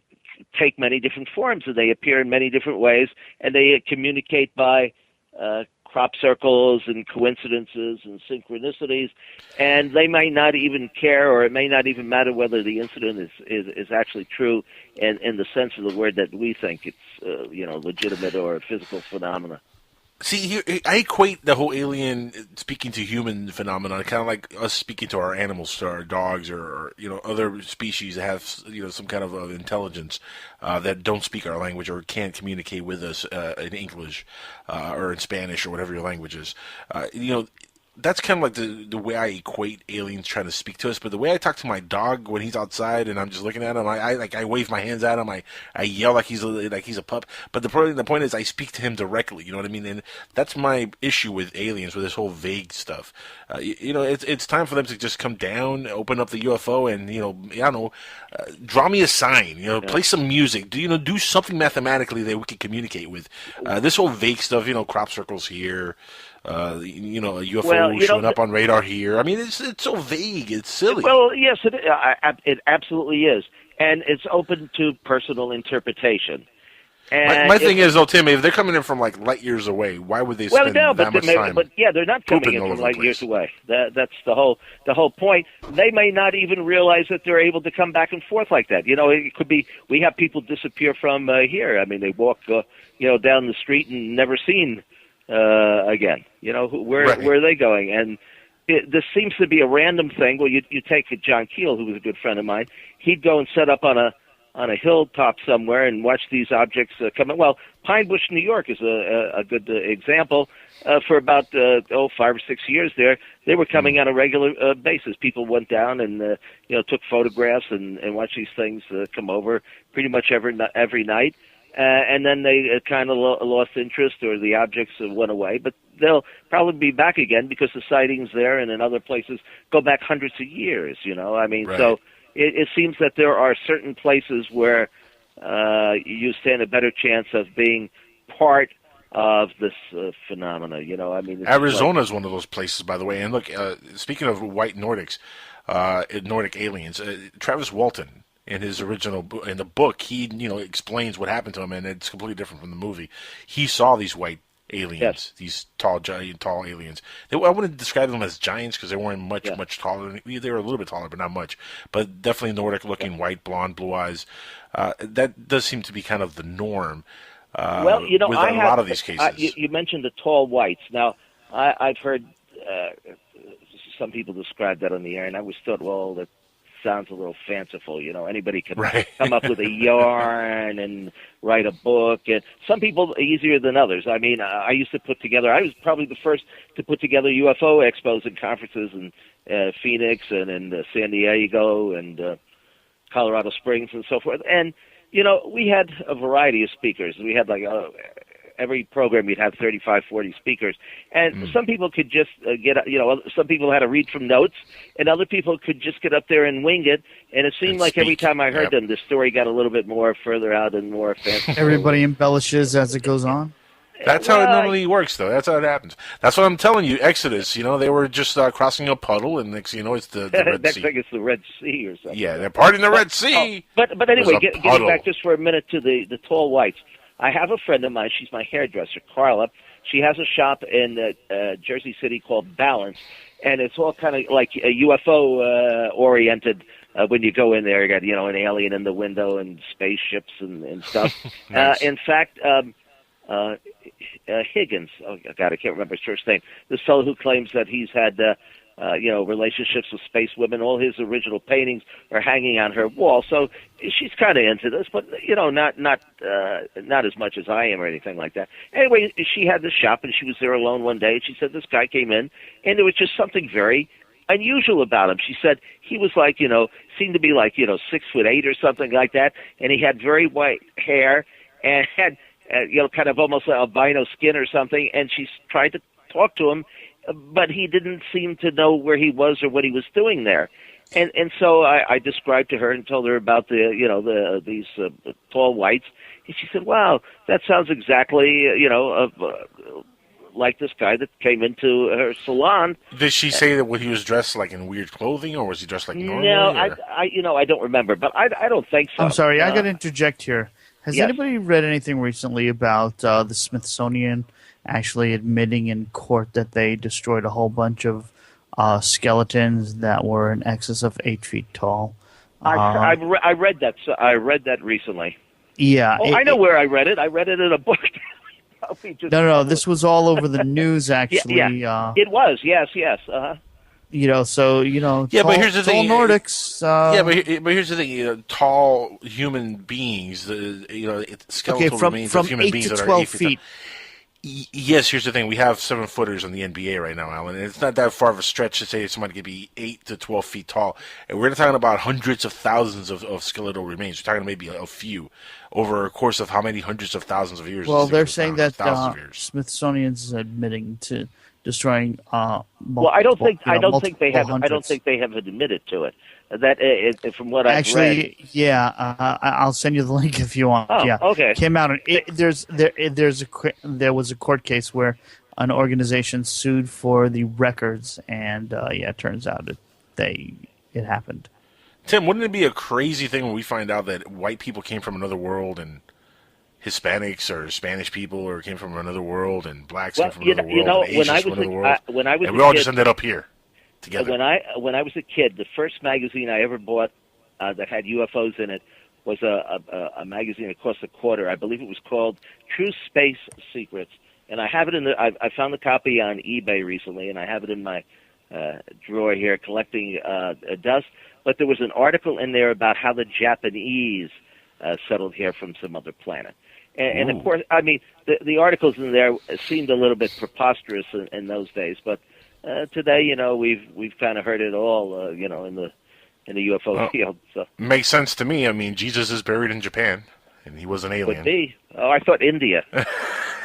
take many different forms, and they appear in many different ways, and they communicate by crop circles and coincidences and synchronicities, and they may not even care, or it may not even matter whether the incident is actually true in the sense of the word that we think it's legitimate or a physical phenomena. See, I equate the whole alien speaking to human phenomenon kind of like us speaking to our animals, to our dogs, or other species that have some kind of intelligence that don't speak our language or can't communicate with us in English or in Spanish or whatever your language is. That's kind of like the way I equate aliens trying to speak to us. But the way I talk to my dog when he's outside and I'm just looking at him, I wave my hands at him. I yell like he's a pup. But the point is I speak to him directly. You know what I mean? And that's my issue with aliens, with this whole vague stuff. It's time for them to just come down, open up the UFO, and draw me a sign. Play some music. Do something mathematically that we can communicate with. This whole vague stuff. Crop circles here. A UFO showing up on radar here. I mean, it's so vague. It's silly. Well, yes, it absolutely is, and it's open to personal interpretation. And my thing is, though, Tim, if they're coming in from like light years away, why would they spend that much time? But yeah, they're not coming in from light years away. That's the whole point. They may not even realize that they're able to come back and forth like that. It could be we have people disappear from here. I mean, they walk down the street and never seen again. Where are they going? And this seems to be a random thing. Well, you take John Keel, who was a good friend of mine. He'd go and set up on a hilltop somewhere and watch these objects come in. Well, Pine Bush, New York is a good example. For about 5 or 6 years there, they were coming on a regular basis. People went down and took photographs and watched these things come over pretty much every night. And then they kind of lost interest, or the objects went away. But they'll probably be back again because the sightings there and in other places go back hundreds of years. I mean, right. So it seems that there are certain places where you stand a better chance of being part of this phenomena. I mean, Arizona is one of those places, by the way. And look, speaking of white Nordic aliens, Travis Walton. In his in the book, he explains what happened to him, and it's completely different from the movie. He saw these white aliens, yes. These tall aliens. I wouldn't describe them as giants because they weren't much taller. They were a little bit taller, but not much. But definitely Nordic-looking, white, blonde, blue eyes. That does seem to be kind of the norm. With a lot of these cases. You mentioned the tall whites. Now, I've heard some people describe that on the air, and I always thought, well, that sounds a little fanciful. Anybody can come up with a yarn and write a book. And some people easier than others. I mean, I used to I was probably the first to put together UFO expos and conferences in Phoenix and in San Diego and Colorado Springs and so forth. And, we had a variety of speakers. We had every program you'd have 35, 40 speakers. And some people could just some people had to read from notes, and other people could just get up there and wing it. And it seemed like every time I heard them, the story got a little bit more further out and more fancy. Everybody embellishes as it goes on. That's how it normally works, though. That's how it happens. That's what I'm telling you. Exodus, they were just crossing a puddle, and next it's the Red next Sea. thing it's the Red Sea or something. Yeah, they're parting the Red Sea. But anyway, getting back just for a minute to the tall whites. I have a friend of mine. She's my hairdresser, Carla. She has a shop in Jersey City called Balance, and it's all kind of like a UFO oriented. When you go in there, you got an alien in the window and spaceships and stuff. Nice. In fact, Higgins. Oh God, I can't remember his first name. This fellow who claims that he's had relationships with space women. All his original paintings are hanging on her wall. So she's kind of into this, but not as much as I am or anything like that. Anyway, she had this shop, and she was there alone one day. And she said this guy came in, and there was just something very unusual about him. She said he was seemed to be 6'8" or something like that, and he had very white hair and had kind of almost albino skin or something, and she tried to talk to him, but he didn't seem to know where he was or what he was doing there. And so I described to her and told her about these tall whites, and she said, "Wow, that sounds exactly like this guy that came into her salon." Did she say that he was dressed like in weird clothing, or was he dressed like normal? No, I don't remember, but I don't think so. I'm sorry, I got to interject here. Has anybody read anything recently about the Smithsonian actually admitting in court that they destroyed a whole bunch of skeletons that were in excess of 8 feet tall? I read that. So I read that recently. Yeah. I know where I read it. I read it in a book. No. This was all over the news, actually. Yeah. It was. Yes. Uh-huh. But here's the thing. Nordics. But here's the thing. Tall human beings. Skeletal remains of human beings that are 8 feet. Yes, here's the thing. We have 7-footers in the NBA right now, Alan, and it's not that far of a stretch to say somebody could be 8 to 12 feet tall. And we're not talking about hundreds of thousands of skeletal remains. We're talking maybe a few over a course of how many hundreds of thousands of years. Well, they're saying that Smithsonian's is admitting to destroying. I don't think they have admitted to it. That from what I've read. I'll send you the link if you want. Oh, yeah, okay. Came out. There was a court case where an organization sued for the records, and it turns out it happened. Tim, wouldn't it be a crazy thing when we find out that white people came from another world and Hispanics or Spanish people or came from another world and blacks came from another world and Asians from another world, and we all just ended up here together? When I was a kid, the first magazine I ever bought that had UFOs in it was a magazine that cost $0.25. I believe it was called True Space Secrets, and I have it I found the copy on eBay recently, and I have it in my drawer here collecting dust. But there was an article in there about how the Japanese settled here from some other planet. And of course, I mean, the articles in there seemed a little bit preposterous in those days, but today, we've kind of heard it all, in the UFO field. So makes sense to me. I mean, Jesus is buried in Japan, and he was an alien. Could be. Oh, I thought India.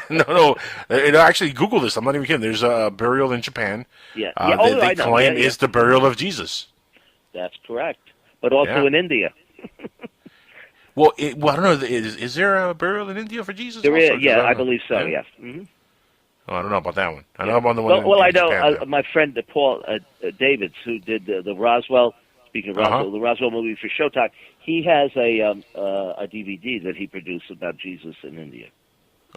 No. Actually, Google this. I'm not even kidding. There's a burial in Japan. Yeah. They claim is the burial of Jesus. That's correct. But also in India. Well, I don't know. Is there a burial in India for Jesus? There is. Yeah, I believe so. Yeah. Yes. Mm-hmm. Oh, I don't know about that one. I know about the one. Well, I know Japan, my friend Paul Davids, who did the Roswell. Speaking of Roswell, the Roswell movie for Showtime, he has a DVD that he produced about Jesus in India.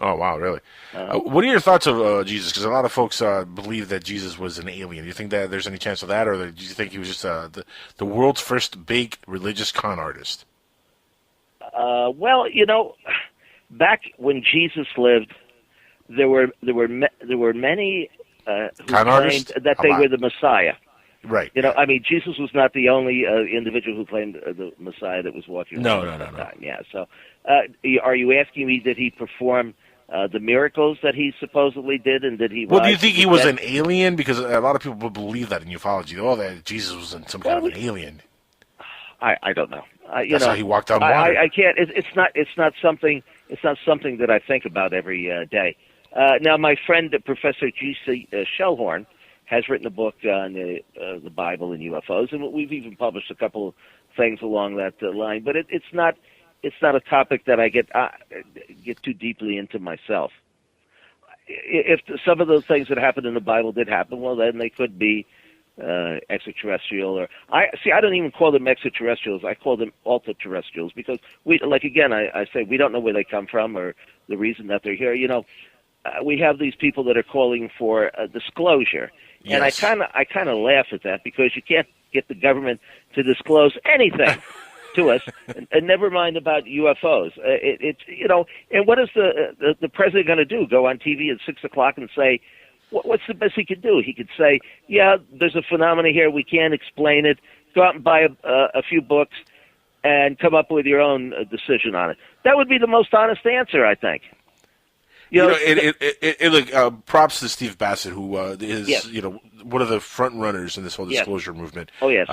Oh wow, really? What are your thoughts of Jesus? Because a lot of folks believe that Jesus was an alien. Do you think that there's any chance of that, or do you think he was just the world's first big religious con artist? Well, back when Jesus lived, there were many who claimed that they were the Messiah. Right. I mean, Jesus was not the only individual who claimed the Messiah that was walking around at that time. Yeah. So, are you asking me, did he perform the miracles that he supposedly did, and did he? Well, do you think he was an alien? Because a lot of people believe that in ufology. Oh, that Jesus was some kind of an alien. I don't know. That's how he walked on water. I can't. It's not something that I think about every day. Now, my friend Professor G.C. Schellhorn has written a book on the Bible and UFOs, and we've even published a couple of things along that line. But it's not a topic that I get too deeply into myself. If some of those things that happened in the Bible did happen, well, then they could be extraterrestrial. Or I don't even call them extraterrestrials. I call them ultra-terrestrials, because I say we don't know where they come from or the reason that they're here. We have these people that are calling for disclosure. Yes. And I kind of laugh at that, because you can't get the government to disclose anything to us, and never mind about UFOs. And what is the president going to do? Go on TV at 6:00 and say, what's the best he could do? He could say, yeah, there's a phenomenon here, we can't explain it. Go out and buy a few books and come up with your own decision on it. That would be the most honest answer, I think. Props to Steve Bassett, who is one of the front runners in this whole disclosure movement. Oh yes,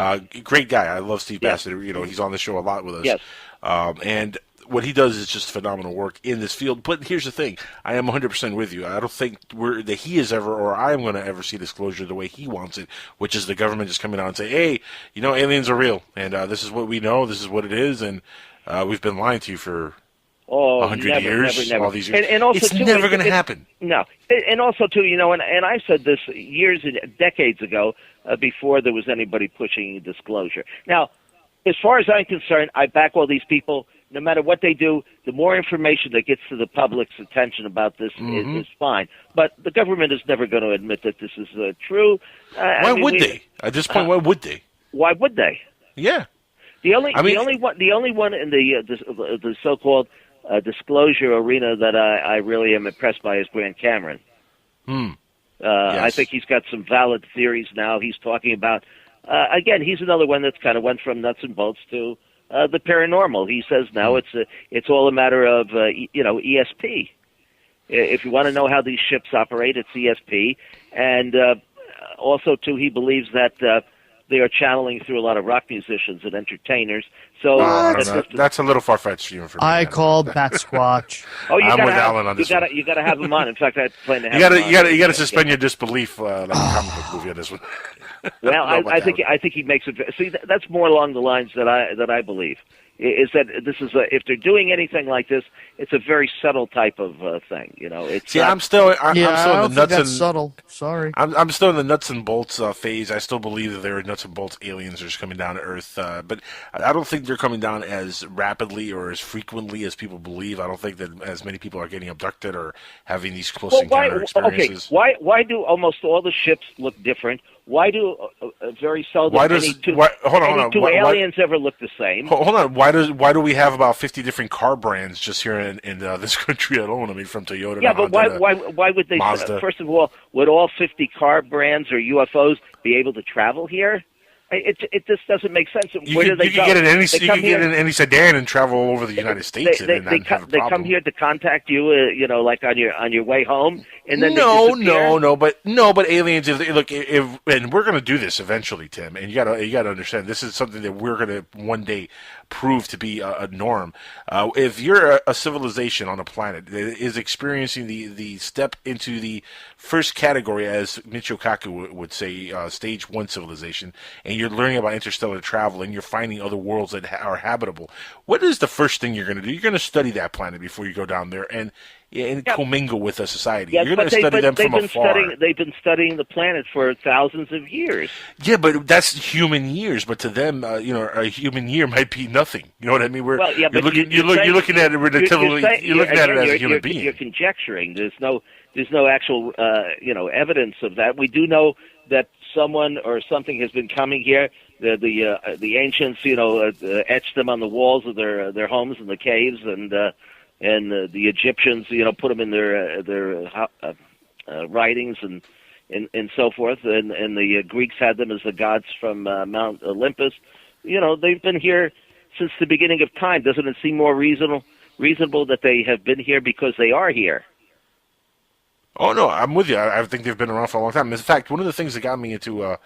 great guy. I love Steve Bassett. He's on the show a lot with us. Yes. And what he does is just phenomenal work in this field. But here's the thing: I am 100% with you. I don't think that he is ever, or I am going to ever see disclosure the way he wants it, which is the government just coming out and say, "Hey, aliens are real, and this is what we know. This is what it is, and we've been lying to you for 100 years, never. All these years." And also, it's never going to happen. No, and also too, and I said this years and decades ago, before there was anybody pushing disclosure. Now, as far as I'm concerned, I back all these people. No matter what they do, the more information that gets to the public's attention about this is fine. But the government is never going to admit that this is true. Why would they? At this point, why would they? Why would they? Yeah. The only one in the so-called disclosure arena that I really am impressed by is Grant Cameron. Yes. I think he's got some valid theories now. He's talking about again. He's another one that's kind of went from nuts and bolts to the paranormal. He says now it's all a matter of ESP. If you want to know how these ships operate, it's ESP, and also too he believes that they are channeling through a lot of rock musicians and entertainers. So that's a little far-fetched even for me. I called Bat Squatch. Oh, I'm with Alan on this one. You got to have him on. In fact, I plan to have him on. You got to suspend your disbelief like a comic book movie on this one. Well, I think he makes it. See, that's more along the lines that I believe is that this is if they're doing anything like this, it's a very subtle type of thing. It's I'm still in the nuts and subtle. Sorry, I'm still in the nuts and bolts phase. I still believe that there are nuts and bolts aliens are just coming down to Earth, but I don't think they're coming down as rapidly or as frequently as people believe. I don't think that as many people are getting abducted or having these close encounter experiences. Okay, why do almost all the ships look different? Why do very seldom any two aliens ever look the same? Hold on. Why do we have about 50 different car brands just here in this country alone? I mean, from Toyota to Honda. Yeah, but why would they? First of all, would all 50 car brands or UFOs be able to travel here? It just doesn't make sense. Where do they go? You can get in any sedan and travel all over the United States. They come here to contact you, like on your way home, and then but aliens. And we're going to do this eventually, Tim. And you got to understand, this is something that we're going to one day prove to be a norm. If you're a civilization on a planet that is experiencing the step into the first category, as Michio Kaku would say, stage 1 civilization, and you're learning about interstellar travel and you're finding other worlds that are habitable, what is the first thing you're going to do? You're going to study that planet before you go down there and commingle with a society. Yes, you're going to study them from afar. They've been studying the planet for thousands of years. Yeah, but that's human years. But to them, a human year might be nothing. You know what I mean? You're looking at it relatively. You're looking at it as a human being. You're conjecturing. There's no actual evidence of that. We do know that someone or something has been coming here. The ancients, etched them on the walls of their homes in the caves, and the Egyptians, put them in their writings and so forth, and the Greeks had them as the gods from Mount Olympus. They've been here since the beginning of time. Doesn't it seem more reasonable that they have been here because they are here? Oh no, I'm with you. I think they've been around for a long time. In fact, one of the things that got me into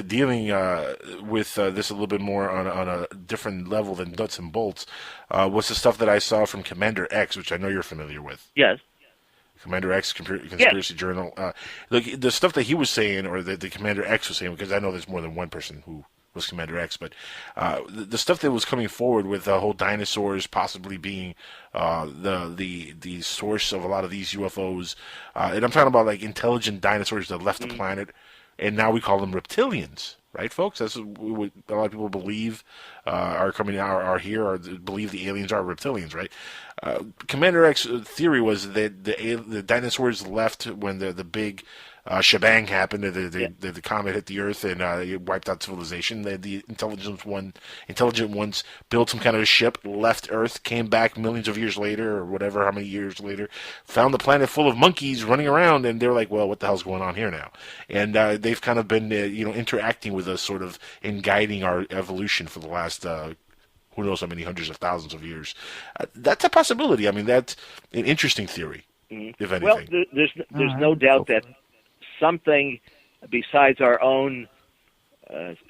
dealing with this a little bit more on a different level than nuts and bolts was the stuff that I saw from Commander X, which I know you're familiar with. Yes. Commander X Conspiracy Journal. Look, the stuff that he was saying, or the Commander X was saying, because I know there's more than one person who was Commander X, but the stuff that was coming forward with the whole dinosaurs possibly being the source of a lot of these UFOs, and I'm talking about like intelligent dinosaurs that left the planet, and now we call them reptilians, right, folks? That's what a lot of people believe are coming out, are here, or believe the aliens are reptilians, right? Commander X theory was that the dinosaurs left when the big shebang happened. The comet hit the Earth and it wiped out civilization. The intelligent ones built some kind of a ship, left Earth, came back millions of years later, or whatever, how many years later, found the planet full of monkeys running around, and they're like, well, what the hell's going on here now? And they've kind of been interacting with us, sort of, and guiding our evolution for the last who knows how many hundreds of thousands of years. That's a possibility. I mean, that's an interesting theory, if anything. Well, there's no doubt that something besides our own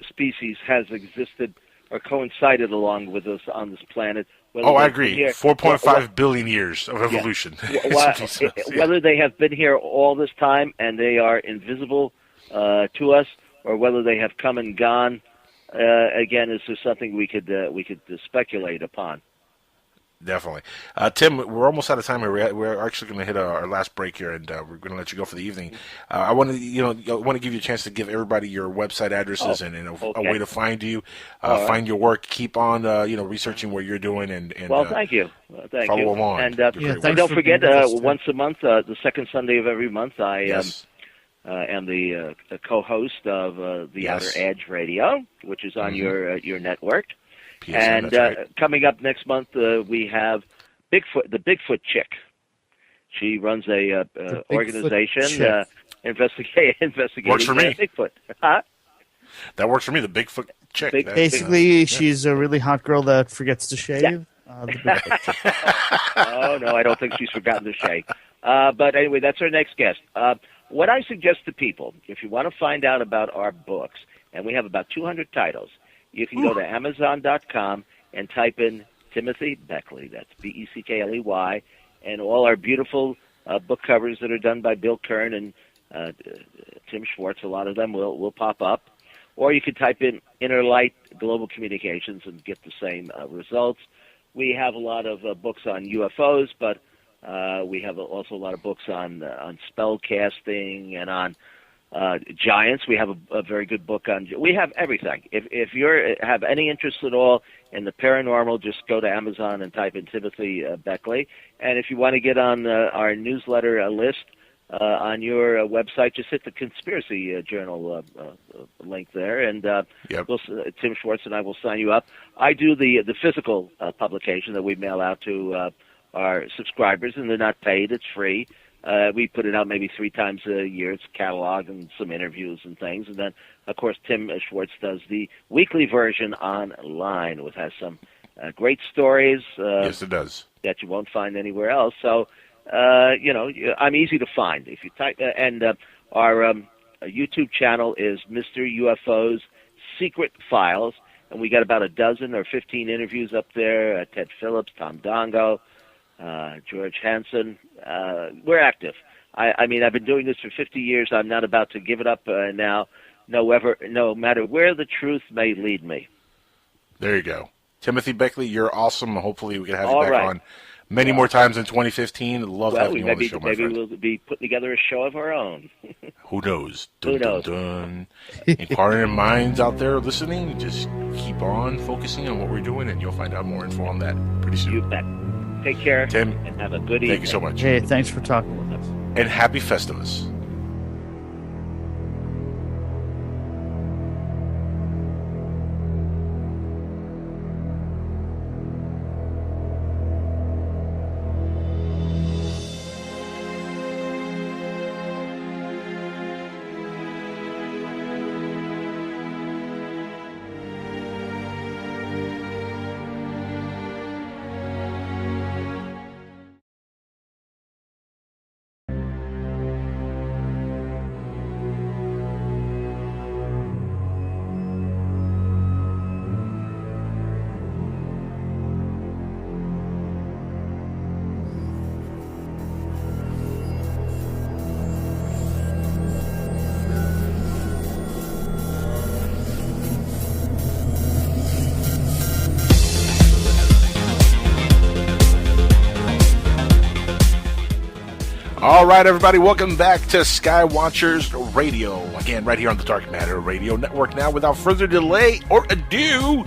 species has existed or coincided along with us on this planet Oh, I agree. 4.5 billion years of evolution. Whether they have been here all this time and they are invisible to us, or whether they have come and gone, again, is just something we could speculate upon. Definitely. Tim, we're almost out of time here. We're actually going to hit our last break here, and we're going to let you go for the evening. I want to give you a chance to give everybody your website addresses and a way to find you, find your work. Keep on, researching what you're doing, and thank you. Follow along. And don't forget, once a month, the second Sunday of every month, I am the co-host of the Outer Edge Radio, which is on your network. PSN, and coming up next month, we have Bigfoot, the Bigfoot Chick. She runs a organization investigating works for me. Bigfoot. Huh? That works for me. The Bigfoot Chick. Basically, she's a really hot girl that forgets to shave. Yeah. Oh no, I don't think she's forgotten to shave. But anyway, that's our next guest. What I suggest to people, if you want to find out about our books, and we have about 200 titles. You can go to Amazon.com and type in Timothy Beckley. That's Beckley, and all our beautiful book covers that are done by Bill Kern and Tim Schwartz. A lot of them will pop up. Or you could type in Inner Light Global Communications and get the same results. We have a lot of books on UFOs, but we have also a lot of books on spell casting and on giants. We have a very good book on. We have everything. If you have any interest at all in the paranormal, just go to Amazon and type in Timothy Beckley. And if you want to get on our newsletter list on your website, just hit the Conspiracy Journal link there, and Tim Schwartz and I will sign you up. I do the physical publication that we mail out to our subscribers, and they're not paid. It's free. We put it out maybe 3 times a year. It's a catalog and some interviews and things. And then, of course, Tim Schwartz does the weekly version online, which has some great stories. Yes, it does. That you won't find anywhere else. So, I'm easy to find. If you type, and our YouTube channel is Mr. UFO's Secret Files, and we got about a dozen or 15 interviews up there. Ted Phillips, Tom Dongo, George Hansen. We're active. I mean, I've been doing this for 50 years. I'm not about to give it up now, no matter where the truth may lead me. There you go. Timothy Beckley, you're awesome. Hopefully we can have you back on many more times in 2015. Love having you on the show, my friend. Maybe we'll be putting together a show of our own. Who knows? Who knows? Dun. Inquiring minds out there listening, just keep on focusing on what we're doing, and you'll find out more info on that pretty soon. You bet. Take care, Tim, and have a good evening. Thank you so much. Hey, thanks for talking with us. And happy Festivus. All right, everybody, welcome back to Skywatchers Radio. Again, right here on the Dark Matter Radio Network. Now, without further delay or ado,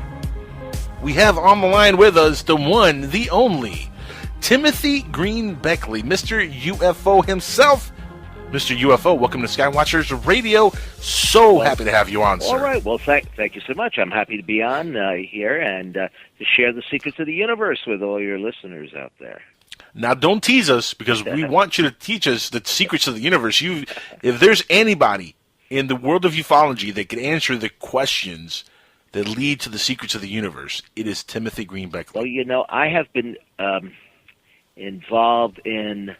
we have on the line with us the one, the only, Timothy Green Beckley, Mr. UFO himself. Mr. UFO, welcome to Skywatchers Radio. So happy to have you on, sir. All right. Well, thank you so much. I'm happy to be on here and to share the secrets of the universe with all your listeners out there. Now, don't tease us, because we want you to teach us the secrets of the universe. If there's anybody in the world of ufology that can answer the questions that lead to the secrets of the universe, it is Timothy Green Beckley. Well, I have been involved in,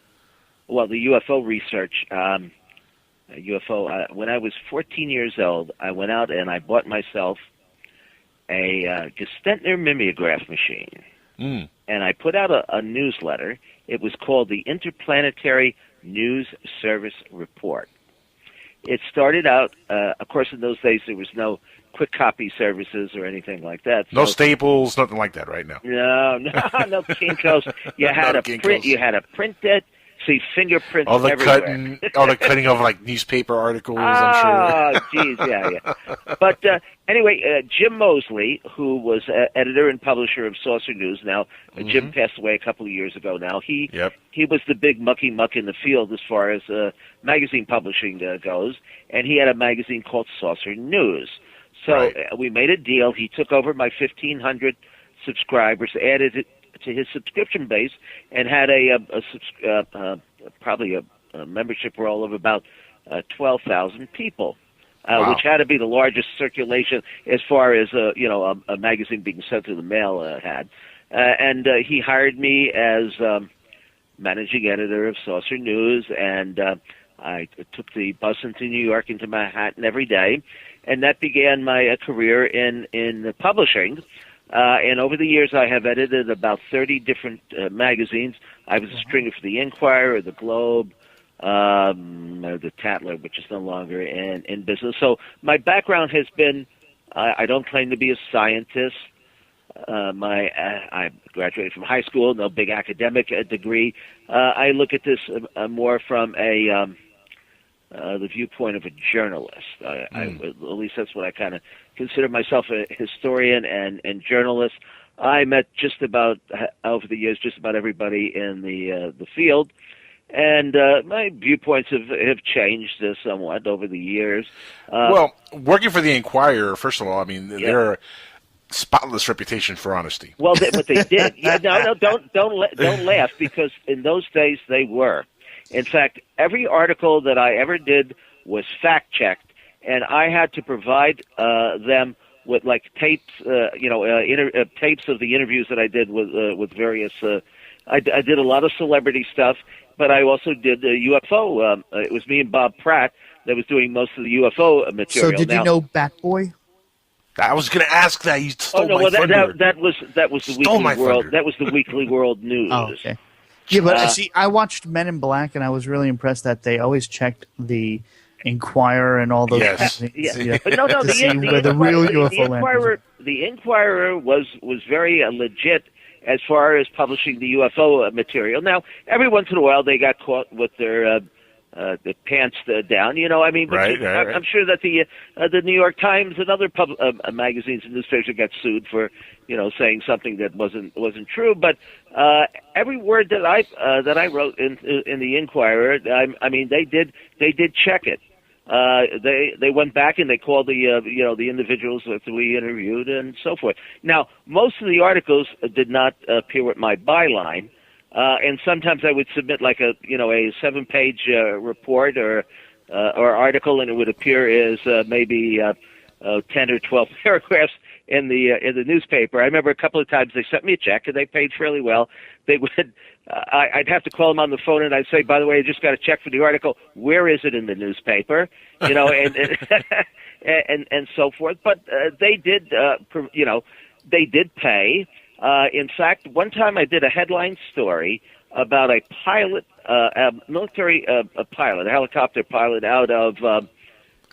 the UFO research. When I was 14 years old, I went out and I bought myself a Gestentner mimeograph machine. Mm. And I put out a newsletter. It was called the Interplanetary News Service Report. It started out, of course, in those days there was no quick copy services or anything like that. No Staples, nothing like that right now. No Kinko's. You had to print it. See fingerprints everywhere. All the cutting of like newspaper articles. I'm sure. Oh, geez, yeah. But anyway, Jim Mosley, who was editor and publisher of Saucer News, now Jim passed away a couple of years ago. Now he was the big mucky muck in the field as far as magazine publishing goes, and he had a magazine called Saucer News. So we made a deal. He took over my 1,500 subscribers, added it to his subscription base, and had probably a membership roll of about 12,000 people, which had to be the largest circulation as far as a magazine being sent to the mail had. And he hired me as managing editor of Saucer News, and I took the bus into New York, into Manhattan every day. And that began my career in publishing. And over the years, I have edited about 30 different magazines. I was a stringer for the Inquirer, the Globe, the Tatler, which is no longer in business. So my background has been, I don't claim to be a scientist. I graduated from high school, no big academic degree. I look at this more from the viewpoint of a journalist. At least that's what I kind of consider myself, a historian and journalist. I met over the years, just about everybody in the field, and my viewpoints have changed somewhat over the years. Well, working for the Inquirer, first of all, I mean, they're a spotless reputation for honesty. Well, but they did. Don't laugh, because in those days they were. In fact, every article that I ever did was fact-checked, and I had to provide them with like tapes, tapes of the interviews that I did with various. I did a lot of celebrity stuff, but I also did UFO. It was me and Bob Pratt that was doing most of the UFO material. So, did you know Batboy? I was going to ask that. You stole my thunder. That was the Weekly World. That was the Weekly World News. Oh, okay. Yeah, but see, I watched Men in Black, and I was really impressed that they always checked the Inquirer and all those things. Yeah. But no, the real UFO the Inquirer was very legit as far as publishing the UFO material. Now, every once in a while, they got caught with their the pants down. I'm sure that the New York Times and other magazines and newspapers got sued for saying something that wasn't true. But every word that I wrote in the Inquirer, I mean they did check it. They went back and they called the individuals that we interviewed and so forth. Now, most of the articles did not appear with my byline. And sometimes I would submit like a 7-page report or article, and it would appear as maybe 10 or 12 paragraphs in the newspaper. I remember a couple of times they sent me a check, and they paid fairly well. They would, I'd have to call them on the phone, and I'd say, "By the way, I just got a check for the article. Where is it in the newspaper?" And and so forth. But they did, they did pay. In fact, one time I did a headline story about a pilot, a military pilot, a helicopter pilot out of, I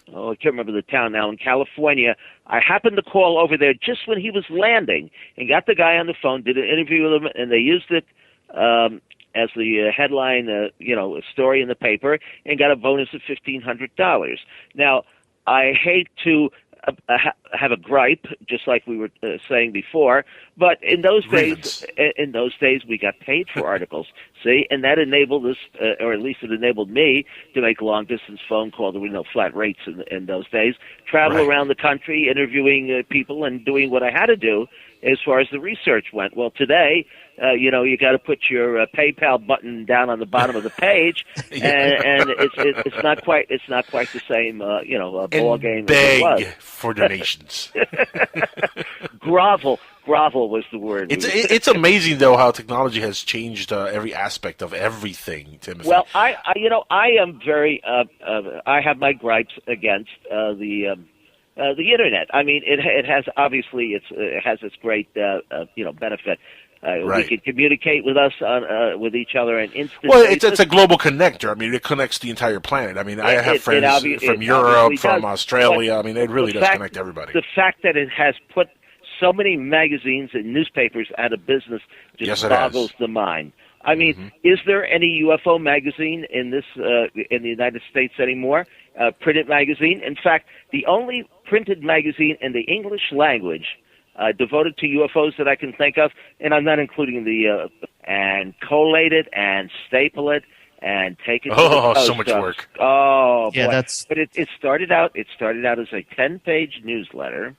can't remember the town now, in California. I happened to call over there just when he was landing and got the guy on the phone, did an interview with him, and they used it as the headline, a story in the paper, and got a bonus of $1,500. Now, I hate to have a gripe, just like we were saying before. But in those days, we got paid for articles. See, and that enabled us, or at least it enabled me, to make long distance phone calls. There were no flat rates in those days. Travel around the country, interviewing people, and doing what I had to do as far as the research went. Well, today, you got to put your PayPal button down on the bottom of the page, and it's not quite the same ball game as it was. For donations. Grovel was the word. It's amazing though how technology has changed every aspect of everything, Timothy. Well, I am very I have my gripes against the internet. I mean, it has obviously it has its great benefit. We can communicate with us with each other in instant. Well, it's a global connector. I mean, it connects the entire planet. I mean, I have friends from Europe, from Australia. I mean, it really does connect everybody. The fact that it has put so many magazines and newspapers out of business just boggles the mind. I mean, is there any UFO magazine in this in the United States anymore? Printed magazine. In fact, the only printed magazine in the English language devoted to UFOs that I can think of, and I'm not including the and collate it and staple it and take it. Oh, so much work. Oh, yeah, boy. that's. But it started out. It started out as a 10-page newsletter,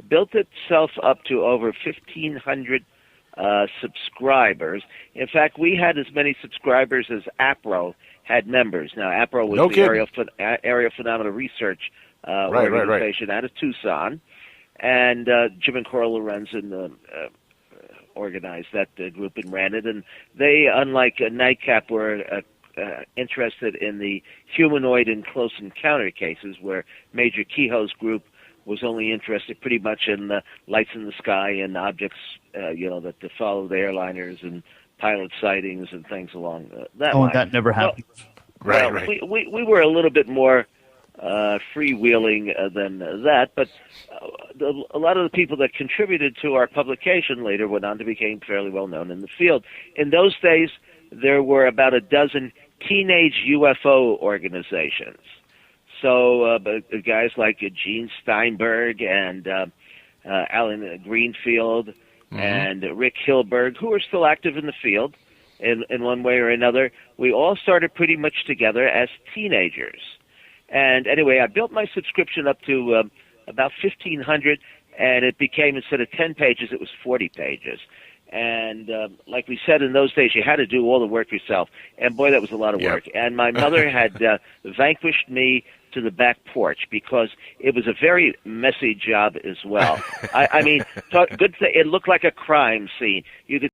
built itself up to over 1,500 subscribers. In fact, we had as many subscribers as APRO had members. Now, APRO was the Area Phenomena Research organization out of Tucson, and Jim and Cora Lorenzen organized that group and ran it. And they, unlike Nightcap, were interested in the humanoid and close encounter cases, where Major Kehoe's group was only interested pretty much in lights in the sky and objects, that follow the airliners and pilot sightings and things along that line. Oh, that never happened. Right. We were a little bit more freewheeling than that, but a lot of the people that contributed to our publication later went on to become fairly well known in the field. In those days, there were about a dozen teenage UFO organizations. So guys like Gene Steinberg and Alan Greenfield and Rick Hilberg, who are still active in the field in one way or another, we all started pretty much together as teenagers. And anyway, I built my subscription up to about 1,500, and it became, instead of 10 pages, it was 40 pages. And like we said, in those days, you had to do all the work yourself. And boy, that was a lot of work. And my mother had vanquished me to the back porch because it was a very messy job as well. I mean, it looked like a crime scene. You could